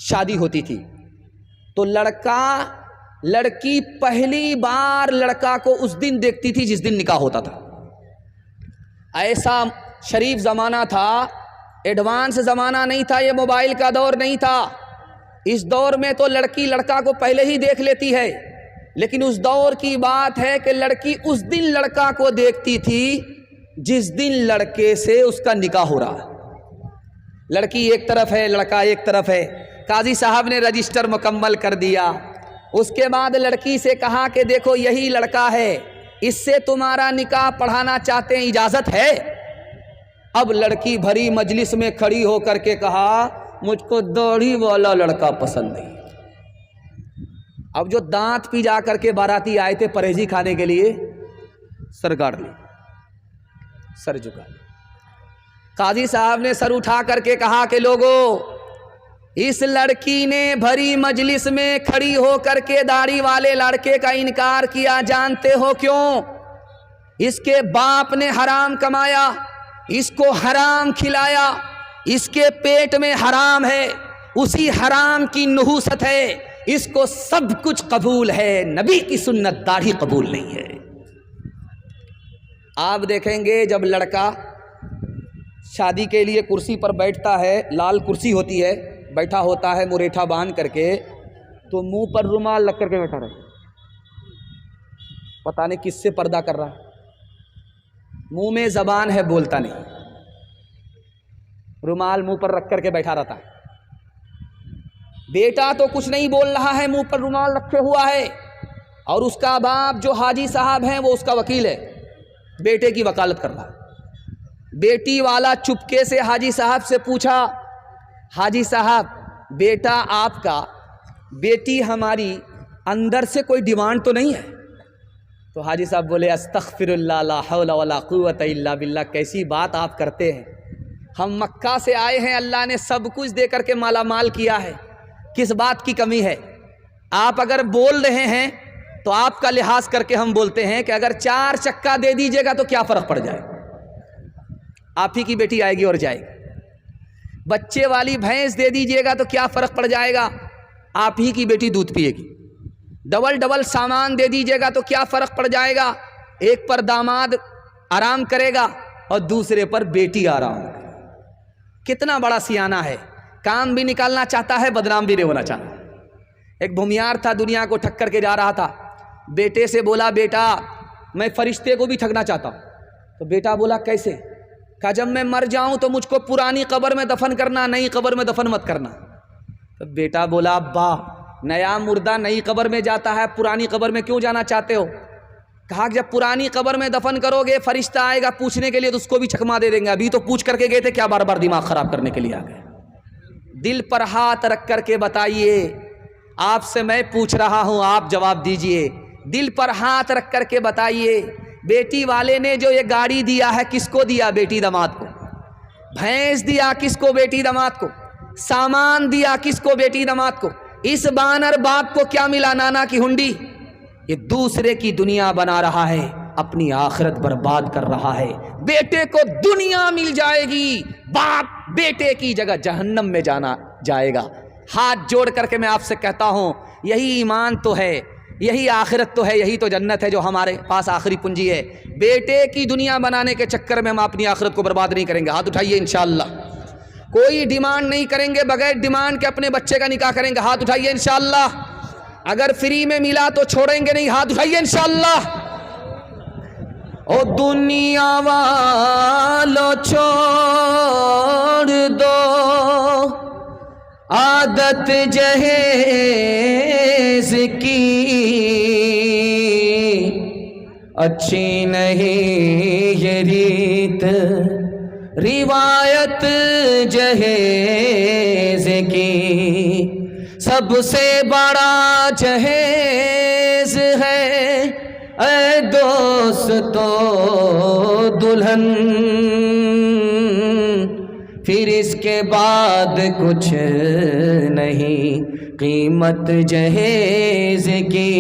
شادی ہوتی تھی تو لڑکی پہلی بار لڑکا کو اس دن دیکھتی تھی جس دن نکاح ہوتا تھا۔ ایسا شریف زمانہ تھا، ایڈوانس زمانہ نہیں تھا، یہ موبائل کا دور نہیں تھا۔ اس دور میں تو لڑکی لڑکا کو پہلے ہی دیکھ لیتی ہے، لیکن اس دور کی بات ہے کہ لڑکی اس دن لڑکا کو دیکھتی تھی جس دن لڑکے سے اس کا نکاح ہو رہا ہے۔ لڑکی ایک طرف ہے، لڑکا ایک طرف ہے، قاضی صاحب نے رجسٹر مکمل کر دیا، اس کے بعد لڑکی سے کہا کہ دیکھو یہی لڑکا ہے، اس سے تمہارا نکاح پڑھانا چاہتے ہیں، اجازت ہے؟ اب لڑکی بھری مجلس میں کھڑی ہو کر کے کہا مجھ کو داڑھی والا لڑکا پسند نہیں۔ اب جو دانت پی جا کر کے باراتی آئے تھے پرہیزی کھانے کے لیے، سر گاڑ لی، سر جھکا لی۔ قاضی صاحب نے سر اٹھا کر کے کہا کہ لوگوں، اس لڑکی نے بھری مجلس میں کھڑی ہو کر کے داڑھی والے لڑکے کا انکار کیا، جانتے ہو کیوں؟ اس کے باپ نے حرام کمایا، اس کو حرام کھلایا، اس کے پیٹ میں حرام ہے، اسی حرام کی نحوست ہے، اس کو سب کچھ قبول ہے، نبی کی سنت داڑھی قبول نہیں ہے۔ آپ دیکھیں گے جب لڑکا شادی کے لیے کرسی پر بیٹھتا ہے، لال کرسی ہوتی ہے، بیٹھا ہوتا ہے مریٹھا باندھ کر کے، تو منہ پر رومال لگ کر کے بیٹھا رہتا ہے، پتہ نہیں کس سے پردہ کر رہا ہے، منہ میں زبان ہے بولتا نہیں، رومال منہ پر رکھ کر کے بیٹھا رہتا ہے۔ بیٹا تو کچھ نہیں بول رہا ہے، منہ پر رومال رکھے ہوا ہے، اور اس کا باپ جو حاجی صاحب ہیں وہ اس کا وکیل ہے، بیٹے کی وکالت کر رہا ہے۔ بیٹی والا چپکے سے حاجی صاحب سے پوچھا، حاجی صاحب بیٹا آپ کا، بیٹی ہماری، اندر سے کوئی ڈیمانڈ تو نہیں ہے؟ تو حاجی صاحب بولے استغفر اللہ لا حول ولا قوت الا باللہ، کیسی بات آپ کرتے ہیں، ہم مکہ سے آئے ہیں، اللہ نے سب کچھ دے کر کے مالا مال کیا ہے، کس بات کی کمی ہے؟ آپ اگر بول رہے ہیں تو آپ کا لحاظ کر کے ہم بولتے ہیں کہ اگر 4 چکا دے دیجئے گا تو کیا فرق پڑ جائے، آپ ہی کی بیٹی آئے گی اور جائے گی۔ بچے والی بھینس دے دیجئے گا تو کیا فرق پڑ جائے گا، آپ ہی کی بیٹی دودھ پیے گی۔ ڈبل سامان دے دیجئے گا تو کیا فرق پڑ جائے گا، ایک پر داماد آرام کرے گا اور دوسرے پر بیٹی آرام کرے گا۔ کتنا بڑا سیانہ ہے، کام بھی نکالنا چاہتا ہے، بدنام بھی نہیں ہونا چاہتا۔ ایک بھومیار تھا، دنیا کو ٹھک کر کے جا رہا تھا، بیٹے سے بولا بیٹا میں فرشتے کو بھی ٹھگنا چاہتا ہوں۔ تو بیٹا بولا کیسے؟ کہا جب میں مر جاؤں تو مجھ کو پرانی قبر میں دفن کرنا، نئی قبر میں دفن مت کرنا۔ تو بیٹا بولا ابا نیا مردہ نئی قبر میں جاتا ہے، پرانی قبر میں کیوں جانا چاہتے ہو؟ کہا کہ جب پرانی قبر میں دفن کرو گے فرشتہ آئے گا پوچھنے کے لیے تو اس کو بھی چکما دے دیں گے، ابھی تو پوچھ کر کے گئے تھے، کیا بار بار دماغ خراب کرنے کے لیے آ گئے؟ دل پر ہاتھ رکھ کر کے بتائیے، آپ سے میں پوچھ رہا ہوں، آپ جواب دیجئے، دل پر ہاتھ رکھ کر کے بتائیے، بیٹی والے نے جو یہ گاڑی دیا ہے کس کو دیا؟ بیٹی داماد کو۔ بھینس دیا کس کو؟ بیٹی داماد کو۔ سامان دیا کس کو؟ بیٹی داماد کو۔ اس بانر باپ کو کیا ملا؟ نانا کی ہنڈی۔ یہ دوسرے کی دنیا بنا رہا ہے، اپنی آخرت برباد کر رہا ہے۔ بیٹے کو دنیا مل جائے گی، باپ بیٹے کی جگہ جہنم میں جانا جائے گا۔ ہاتھ جوڑ کر کے میں آپ سے کہتا ہوں، یہی ایمان تو ہے، یہی آخرت تو ہے، یہی تو جنت ہے جو ہمارے پاس آخری پنجی ہے۔ بیٹے کی دنیا بنانے کے چکر میں ہم اپنی آخرت کو برباد نہیں کریں گے۔ ہاتھ اٹھائیے انشاءاللہ۔ کوئی ڈیمانڈ نہیں کریں گے، بغیر ڈیمانڈ کے اپنے بچے کا نکاح کریں گے۔ ہاتھ اٹھائیے انشاءاللہ۔ اگر فری میں ملا تو چھوڑیں گے نہیں۔ ہاتھ اٹھائیے انشاءاللہ۔ او دنیا والو چھوڑ دو عادت جہیز کی، اچھی نہیں یہ ریت روایت جہیز کی، سب سے بڑا جہیز ہے اے دوستو دلہن، پھر اس کے بعد کچھ نہیں قیمت جہیز کی۔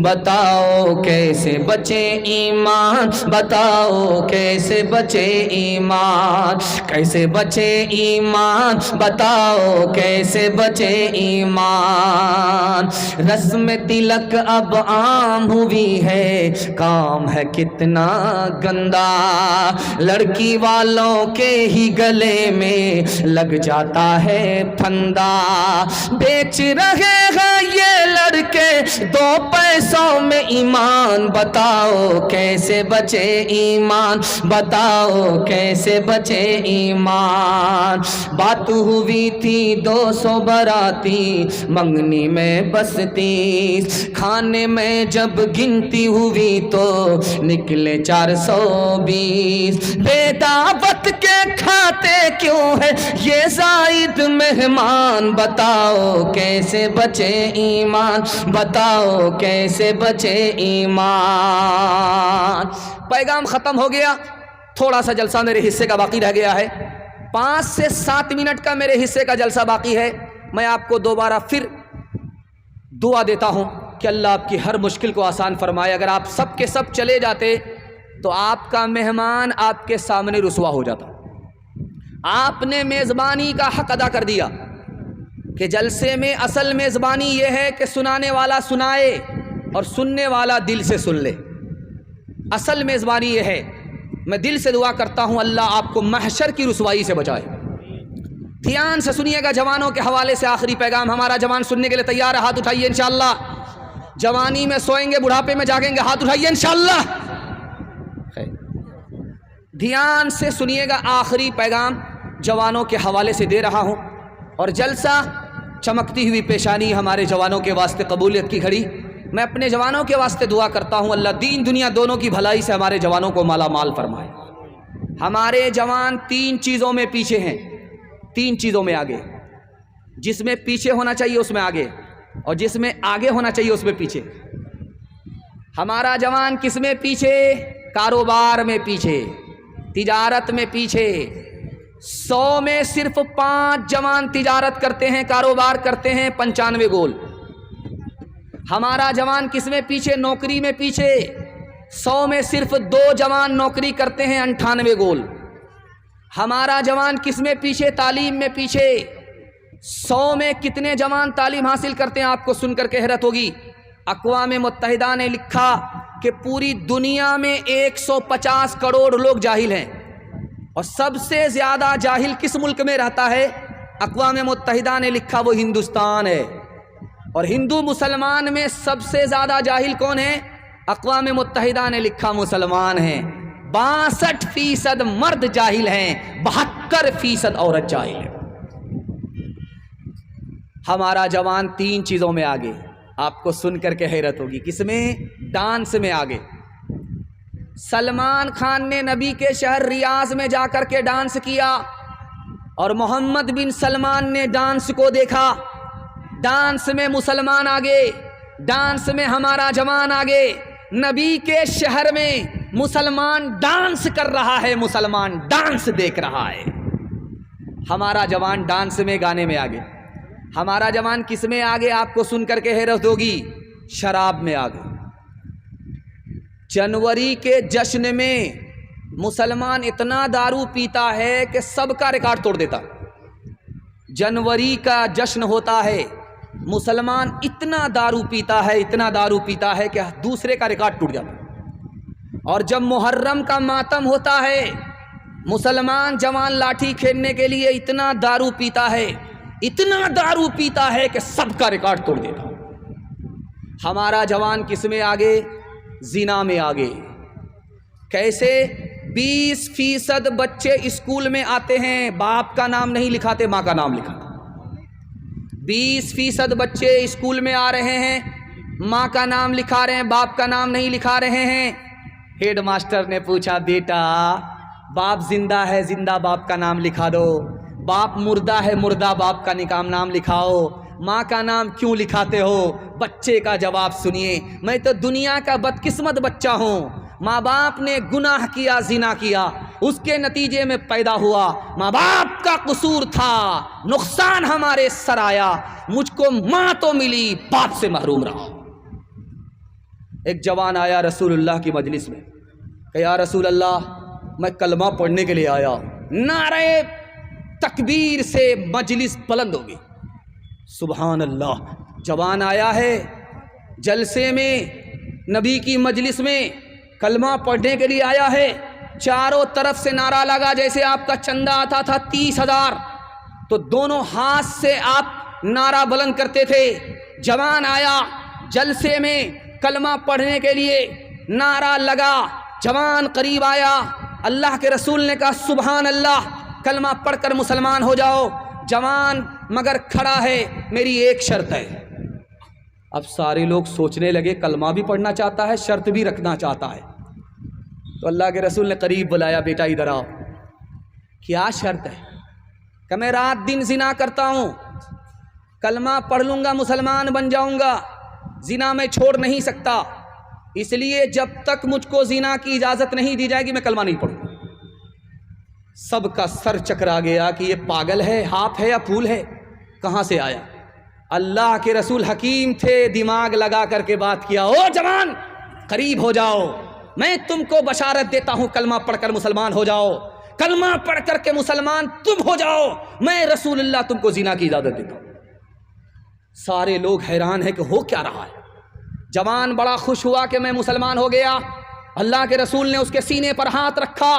بتاؤ کیسے بچے ایمان، بتاؤ کیسے بچے ایمان، کیسے بچے ایمان، بتاؤ کیسے بچے ایمان۔ رسم تلک اب عام ہوئی ہے، کام ہے کتنا گندا، لڑکی والوں کے ہی گلے میں لگ جاتا ہے پھندا۔ بیچ رہے ہیں یہ لڑکے 2 پیسوں میں ایمان، بتاؤ کیسے بچے ایمان، بتاؤ کیسے بچے ایمان۔ بات ہوئی تھی 200 براتی، منگنی میں بس 30، کھانے میں جب گنتی ہوئی تو نکلے 420۔ بے دعوت کے کھاتے کیوں ہے یہ زائد مہمان، بتاؤ کیسے بچے ایمان، بتاؤ کیسے بچے ایمان۔ پیغام ختم ہو گیا، تھوڑا سا جلسہ میرے حصے کا باقی رہ گیا ہے، 5 سے 7 منٹ کا میرے حصے کا جلسہ باقی ہے۔ میں آپ کو دوبارہ پھر دعا دیتا ہوں کہ اللہ آپ کی ہر مشکل کو آسان فرمائے۔ اگر آپ سب کے سب چلے جاتے تو آپ کا مہمان آپ کے سامنے رسوا ہو جاتا۔ آپ نے میزبانی کا حق ادا کر دیا کہ جلسے میں اصل میزبانی یہ ہے کہ سنانے والا سنائے اور سننے والا دل سے سن لے، اصل میزبانی یہ ہے۔ میں دل سے دعا کرتا ہوں اللہ آپ کو محشر کی رسوائی سے بچائے۔ دھیان سے سنیے گا، جوانوں کے حوالے سے آخری پیغام ہمارا۔ جوان سننے کے لیے تیار ہے؟ ہاتھ اٹھائیے انشاءاللہ۔ جوانی میں سوئیں گے، بڑھاپے میں جاگیں گے؟ ہاتھ اٹھائیے انشاءاللہ۔ دھیان سے سنیے گا، آخری پیغام جوانوں کے حوالے سے دے رہا ہوں، اور جلسہ چمکتی ہوئی پیشانی ہمارے جوانوں کے واسطے قبولیت کی گھڑی میں اپنے جوانوں کے واسطے دعا کرتا ہوں اللہ دین دنیا دونوں کی بھلائی سے ہمارے جوانوں کو مالا مال فرمائے۔ ہمارے جوان 3 چیزوں میں پیچھے ہیں، 3 چیزوں میں آگے، جس میں پیچھے ہونا چاہیے اس میں آگے، اور جس میں آگے ہونا چاہیے اس میں پیچھے۔ ہمارا جوان کس میں پیچھے؟ کاروبار میں پیچھے، تجارت میں پیچھے۔ 100 میں صرف 5 جوان تجارت کرتے ہیں، کاروبار کرتے ہیں، 95 گول۔ ہمارا جوان کس میں پیچھے؟ نوکری میں پیچھے۔ 100 میں صرف 2 جوان نوکری کرتے ہیں، 98 گول۔ ہمارا جوان کس میں پیچھے؟ تعلیم میں پیچھے۔ 100 میں کتنے جوان تعلیم حاصل کرتے ہیں؟ آپ کو سن کر کے حیرت ہوگی، اقوام متحدہ نے لکھا کہ پوری دنیا میں 150 کروڑ لوگ جاہل ہیں، اور سب سے زیادہ جاہل کس ملک میں رہتا ہے؟ اقوام متحدہ نے لکھا وہ ہندوستان ہے۔ اور ہندو مسلمان میں سب سے زیادہ جاہل کون ہے؟ اقوام متحدہ نے لکھا مسلمان ہیں۔ 62% مرد جاہل ہیں، 72% عورت جاہل ہے۔ ہمارا جوان 3 چیزوں میں آگے، آپ کو سن کر کے حیرت ہوگی، کس میں؟ ڈانس میں آگے۔ سلمان خان نے نبی کے شہر ریاض میں جا کر کے ڈانس کیا، اور محمد بن سلمان نے ڈانس کو دیکھا۔ ڈانس میں مسلمان آگے، ڈانس میں ہمارا جوان آگے۔ نبی کے شہر میں مسلمان ڈانس کر رہا ہے، مسلمان ڈانس دیکھ رہا ہے۔ ہمارا جوان ڈانس میں، گانے میں آگے۔ ہمارا جوان کس میں آگے؟ آپ کو سن کر کے حیرت ہوگی، شراب میں آگے۔ جنوری کے جشن میں مسلمان اتنا دارو پیتا ہے کہ سب کا ریکارڈ توڑ دیتا۔ جنوری کا جشن ہوتا ہے، مسلمان اتنا دارو پیتا ہے، اتنا دارو پیتا ہے کہ دوسرے کا ریکارڈ ٹوٹ جاتا۔ اور جب محرم کا ماتم ہوتا ہے، مسلمان جوان لاٹھی کھیلنے کے لیے اتنا دارو پیتا ہے، اتنا دارو پیتا ہے کہ سب کا ریکارڈ توڑ دیتا۔ ہمارا جوان کس میں آگے؟ زنا میں آگے۔ کیسے؟ 20% بچے اسکول میں آتے ہیں، باپ کا نام نہیں لکھاتے، ماں کا نام لکھاتے۔ 20% بچے اسکول میں آ رہے ہیں، ماں کا نام لکھا رہے ہیں، باپ کا نام نہیں لکھا رہے ہیں۔ ہیڈ ماسٹر نے پوچھا، بیٹا باپ زندہ ہے، زندہ باپ کا نام لکھا دو، باپ مردہ ہے، مردہ باپ کا نام لکھاؤ، ماں کا نام کیوں لکھاتے ہو؟ بچے کا جواب سنیے، میں تو دنیا کا بدقسمت بچہ ہوں، ماں باپ نے گناہ کیا، زنا کیا، اس کے نتیجے میں پیدا ہوا، ماں باپ کا قصور تھا، نقصان ہمارے سر آیا، مجھ کو ماں تو ملی، باپ سے محروم رہا۔ ایک جوان آیا رسول اللہ کی مجلس میں کہ یا رسول اللہ میں کلمہ پڑھنے کے لیے آیا۔ نعرہ تکبیر سے مجلس بلند ہوگی، سبحان اللہ۔ جوان آیا ہے جلسے میں، نبی کی مجلس میں کلمہ پڑھنے کے لیے آیا ہے، چاروں طرف سے نعرہ لگا، جیسے آپ کا چندہ آتا تھا 30,000 تو دونوں ہاتھ سے آپ نعرہ بلند کرتے تھے۔ جوان آیا جلسے میں کلمہ پڑھنے کے لیے، نعرہ لگا، جوان قریب آیا، اللہ کے رسول نے کہا سبحان اللہ، کلمہ پڑھ کر مسلمان ہو جاؤ۔ جوان مگر کھڑا ہے، میری ایک شرط ہے۔ اب سارے لوگ سوچنے لگے، کلمہ بھی پڑھنا چاہتا ہے، شرط بھی رکھنا چاہتا ہے۔ تو اللہ کے رسول نے قریب بلایا، بیٹا ادھر آؤ، کیا شرط ہے؟ کہ میں رات دن زنا کرتا ہوں، کلمہ پڑھ لوں گا مسلمان بن جاؤں گا، زنا میں چھوڑ نہیں سکتا، اس لیے جب تک مجھ کو زنا کی اجازت نہیں دی جائے گی میں کلمہ نہیں پڑھوں گا۔ سب کا سر چکرا گیا کہ یہ پاگل ہے، ہاتھ ہے یا پھول ہے، کہاں سے آیا؟ اللہ کے رسول حکیم تھے، دماغ لگا کر کے بات کیا، او جوان قریب ہو جاؤ، میں تم کو بشارت دیتا ہوں، کلمہ پڑھ کر مسلمان ہو جاؤ، کلمہ پڑھ کر کے مسلمان تم ہو جاؤ، میں رسول اللہ تم کو زنا کی اجازت دیتا ہوں۔ سارے لوگ حیران ہیں کہ ہو کیا رہا ہے۔ جوان بڑا خوش ہوا کہ میں مسلمان ہو گیا۔ اللہ کے رسول نے اس کے سینے پر ہاتھ رکھا،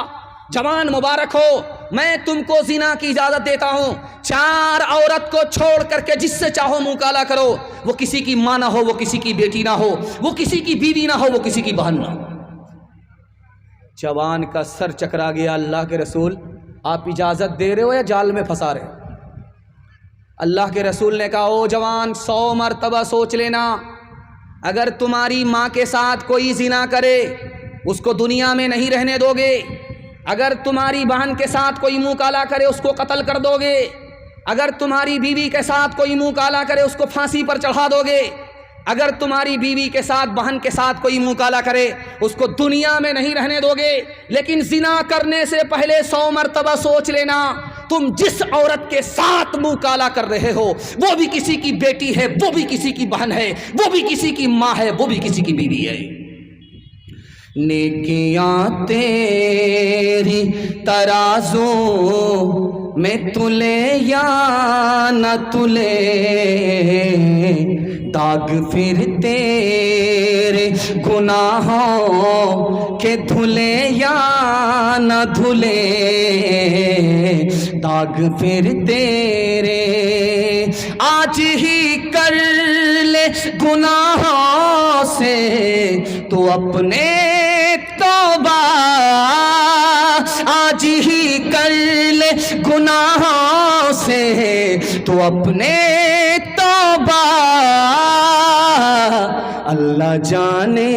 جوان مبارک ہو، میں تم کو زنا کی اجازت دیتا ہوں، 4 عورت کو چھوڑ کر کے جس سے چاہو منہ کالا کرو، وہ کسی کی ماں نہ ہو، وہ کسی کی بیٹی نہ ہو، وہ کسی کی بیوی نہ ہو، وہ کسی کی بہن نہ ہو۔ جوان کا سر چکرا گیا، اللہ کے رسول آپ اجازت دے رہے ہو یا جال میں پھنسا رہے ہو؟ اللہ کے رسول نے کہا او جوان 100 مرتبہ سوچ لینا، اگر تمہاری ماں کے ساتھ کوئی زنا کرے اس کو دنیا میں نہیں رہنے دو گے، اگر تمہاری بہن کے ساتھ کوئی منہ کالا کرے اس کو قتل کر دو گے، اگر تمہاری بیوی کے ساتھ کوئی منہ کالا کرے اس کو پھانسی پر چڑھا دو گے، اگر تمہاری بیوی کے ساتھ بہن کے ساتھ کوئی منہ کالا کرے اس کو دنیا میں نہیں رہنے دو گے۔ لیکن زنا کرنے سے پہلے 100 مرتبہ سوچ لینا، تم جس عورت کے ساتھ منہ کالا کر رہے ہو وہ بھی کسی کی بیٹی ہے، وہ بھی کسی کی بہن ہے، وہ بھی کسی کی ماں ہے، وہ بھی کسی کی بیوی ہے۔ نیکیاں تیری ترازو میں تلے یا نہ تلے، داغ پھر تیرے گناہوں کے دھلے یا نہ دھلے، داغ پھر تیرے آج ہی کر لے گناہوں سے تو اپنے توبہ، آج ہی کر لے گناہوں سے تو اپنے توبہ، اللہ جانے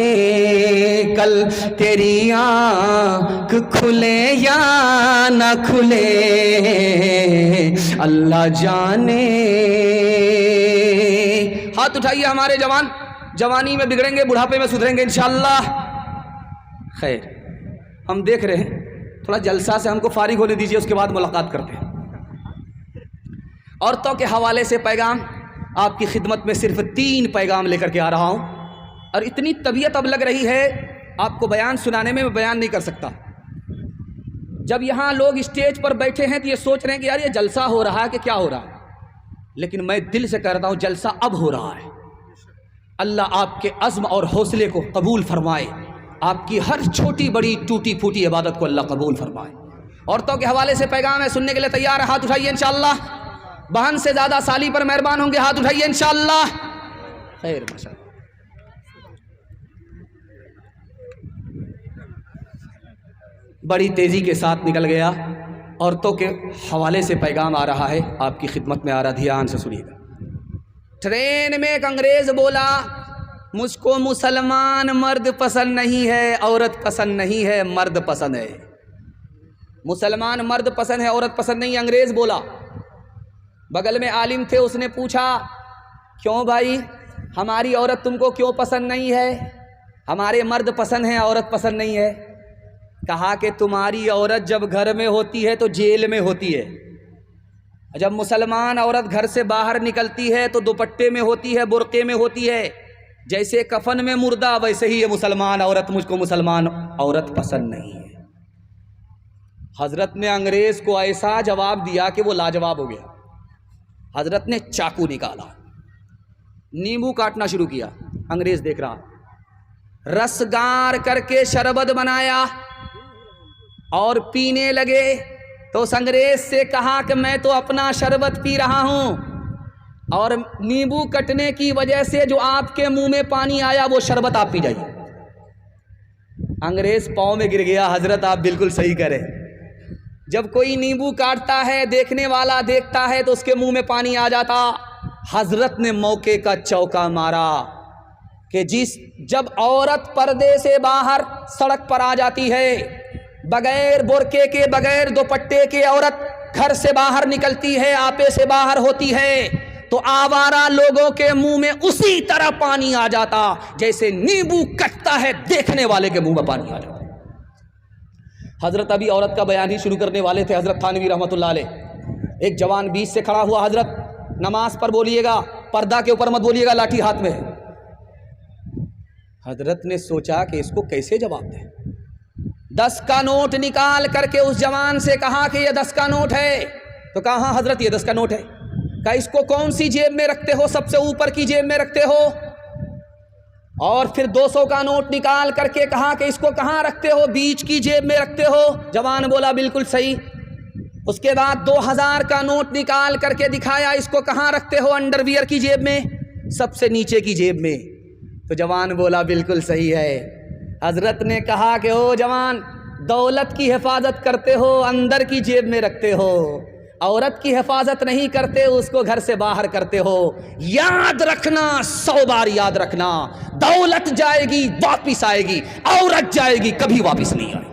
کل تیری آنکھ کھلے یا نہ کھلے، اللہ جانے۔ ہاتھ اٹھائیے ہمارے جوان، جوانی میں بگڑیں گے بڑھاپے میں سدھریں گے انشاءاللہ۔ خیر، ہم دیکھ رہے ہیں تھوڑا جلسہ سے ہم کو فارغ ہونے دیجیے، اس کے بعد ملاقات کرتے ہیں۔ عورتوں کے حوالے سے پیغام، آپ کی خدمت میں صرف 3 پیغام لے کر کے آ رہا ہوں، اور اتنی طبیعت اب لگ رہی ہے آپ کو بیان سنانے میں بیان نہیں کر سکتا۔ جب یہاں لوگ اسٹیج پر بیٹھے ہیں تو یہ سوچ رہے ہیں کہ یار یہ جلسہ ہو رہا ہے کہ کیا ہو رہا ہے، لیکن میں دل سے کہتا ہوں جلسہ اب ہو رہا ہے۔ اللہ آپ کے عزم اور حوصلے کو قبول فرمائے، آپ کی ہر چھوٹی بڑی ٹوٹی پھوٹی عبادت کو اللہ قبول فرمائے۔ عورتوں کے حوالے سے پیغام ہے، سننے کے لیے تیار ہے؟ ہاتھ اٹھائیے انشاءاللہ۔ بہن سے زیادہ سالی پر مہربان ہوں گے، ہاتھ اٹھائیے انشاءاللہ۔ خیر، ماشاءاللہ۔ بڑی تیزی کے ساتھ نکل گیا، عورتوں کے حوالے سے پیغام آ رہا ہے، آپ کی خدمت میں آ رہا، دھیان سے سنیے گا۔ ٹرین میں ایک انگریز بولا، مجھ کو مسلمان مرد پسند نہیں ہے، عورت پسند نہیں ہے، مرد پسند ہے۔ مسلمان مرد پسند ہے، عورت پسند نہیں، انگریز بولا۔ بغل میں عالم تھے، اس نے پوچھا کیوں بھائی ہماری عورت تم کو کیوں پسند نہیں ہے؟ ہمارے مرد پسند ہیں، عورت پسند نہیں ہے۔ کہا کہ تمہاری عورت جب گھر میں ہوتی ہے تو جیل میں ہوتی ہے، جب مسلمان عورت گھر سے باہر نکلتی ہے تو دوپٹے میں ہوتی ہے، برقعے میں ہوتی ہے، جیسے کفن میں مردہ ویسے ہی یہ مسلمان عورت، مجھ کو مسلمان عورت پسند نہیں ہے۔ حضرت نے انگریز کو ایسا جواب دیا کہ وہ لاجواب ہو گیا۔ حضرت نے چاقو نکالا، نیمبو کاٹنا شروع کیا، انگریز دیکھ رہا، رس گار کر کے شربت بنایا اور پینے لگے۔ تو اس انگریز سے کہا کہ میں تو اپنا شربت پی رہا ہوں، اور نیمبو کٹنے کی وجہ سے جو آپ کے منہ میں پانی آیا وہ شربت آپ پی جائیے۔ انگریز پاؤں میں گر گیا، حضرت آپ بالکل صحیح کریں، جب کوئی نیمبو کاٹتا ہے دیکھنے والا دیکھتا ہے تو اس کے منہ میں پانی آ جاتا۔ حضرت نے موقع کا چوکا مارا کہ جب عورت پردے سے باہر سڑک پر آ جاتی ہے، بغیر برقعے کے بغیر دوپٹے کے عورت گھر سے باہر نکلتی ہے، آپے سے باہر ہوتی ہے، تو آوارہ لوگوں کے منہ میں اسی طرح پانی آ جاتا جیسے نیمبو کٹتا ہے دیکھنے والے کے منہ میں پانی آ جاتا۔ حضرت ابھی عورت کا بیان ہی شروع کرنے والے تھے، حضرت تھانوی رحمۃ اللہ علیہ۔ ایک جوان بیچ سے کھڑا ہوا، حضرت نماز پر بولیے گا، پردہ کے اوپر مت بولیے گا، لاٹھی ہاتھ میں ہے۔ حضرت نے سوچا کہ اس کو کیسے جواب دیں۔ 10 کا نوٹ نکال کر کے اس جوان سے کہا کہ یہ 10 کا نوٹ ہے۔ تو کہا ہاں حضرت یہ 10 کا نوٹ ہے۔ کہا اس کو کون سی جیب میں رکھتے ہو؟ سب سے اوپر کی جیب میں رکھتے ہو۔ اور پھر 200 کا نوٹ نکال کر کے کہا کہ اس کو کہاں رکھتے ہو؟ بیچ کی جیب میں رکھتے ہو۔ جوان بولا بالکل صحیح۔ اس کے بعد 2000 کا نوٹ نکال کر کے دکھایا، اس کو کہاں رکھتے ہو؟ انڈر ویئر کی جیب میں، سب سے نیچے کی جیب میں۔ تو جوان بولا بالکل صحیح ہے۔ حضرت نے کہا کہ او جوان، دولت کی حفاظت کرتے ہو، اندر کی جیب میں رکھتے ہو، عورت کی حفاظت نہیں کرتے، اس کو گھر سے باہر کرتے ہو۔ یاد رکھنا، 100 بار یاد رکھنا، دولت جائے گی واپس آئے گی، عورت جائے گی کبھی واپس نہیں آئے گی۔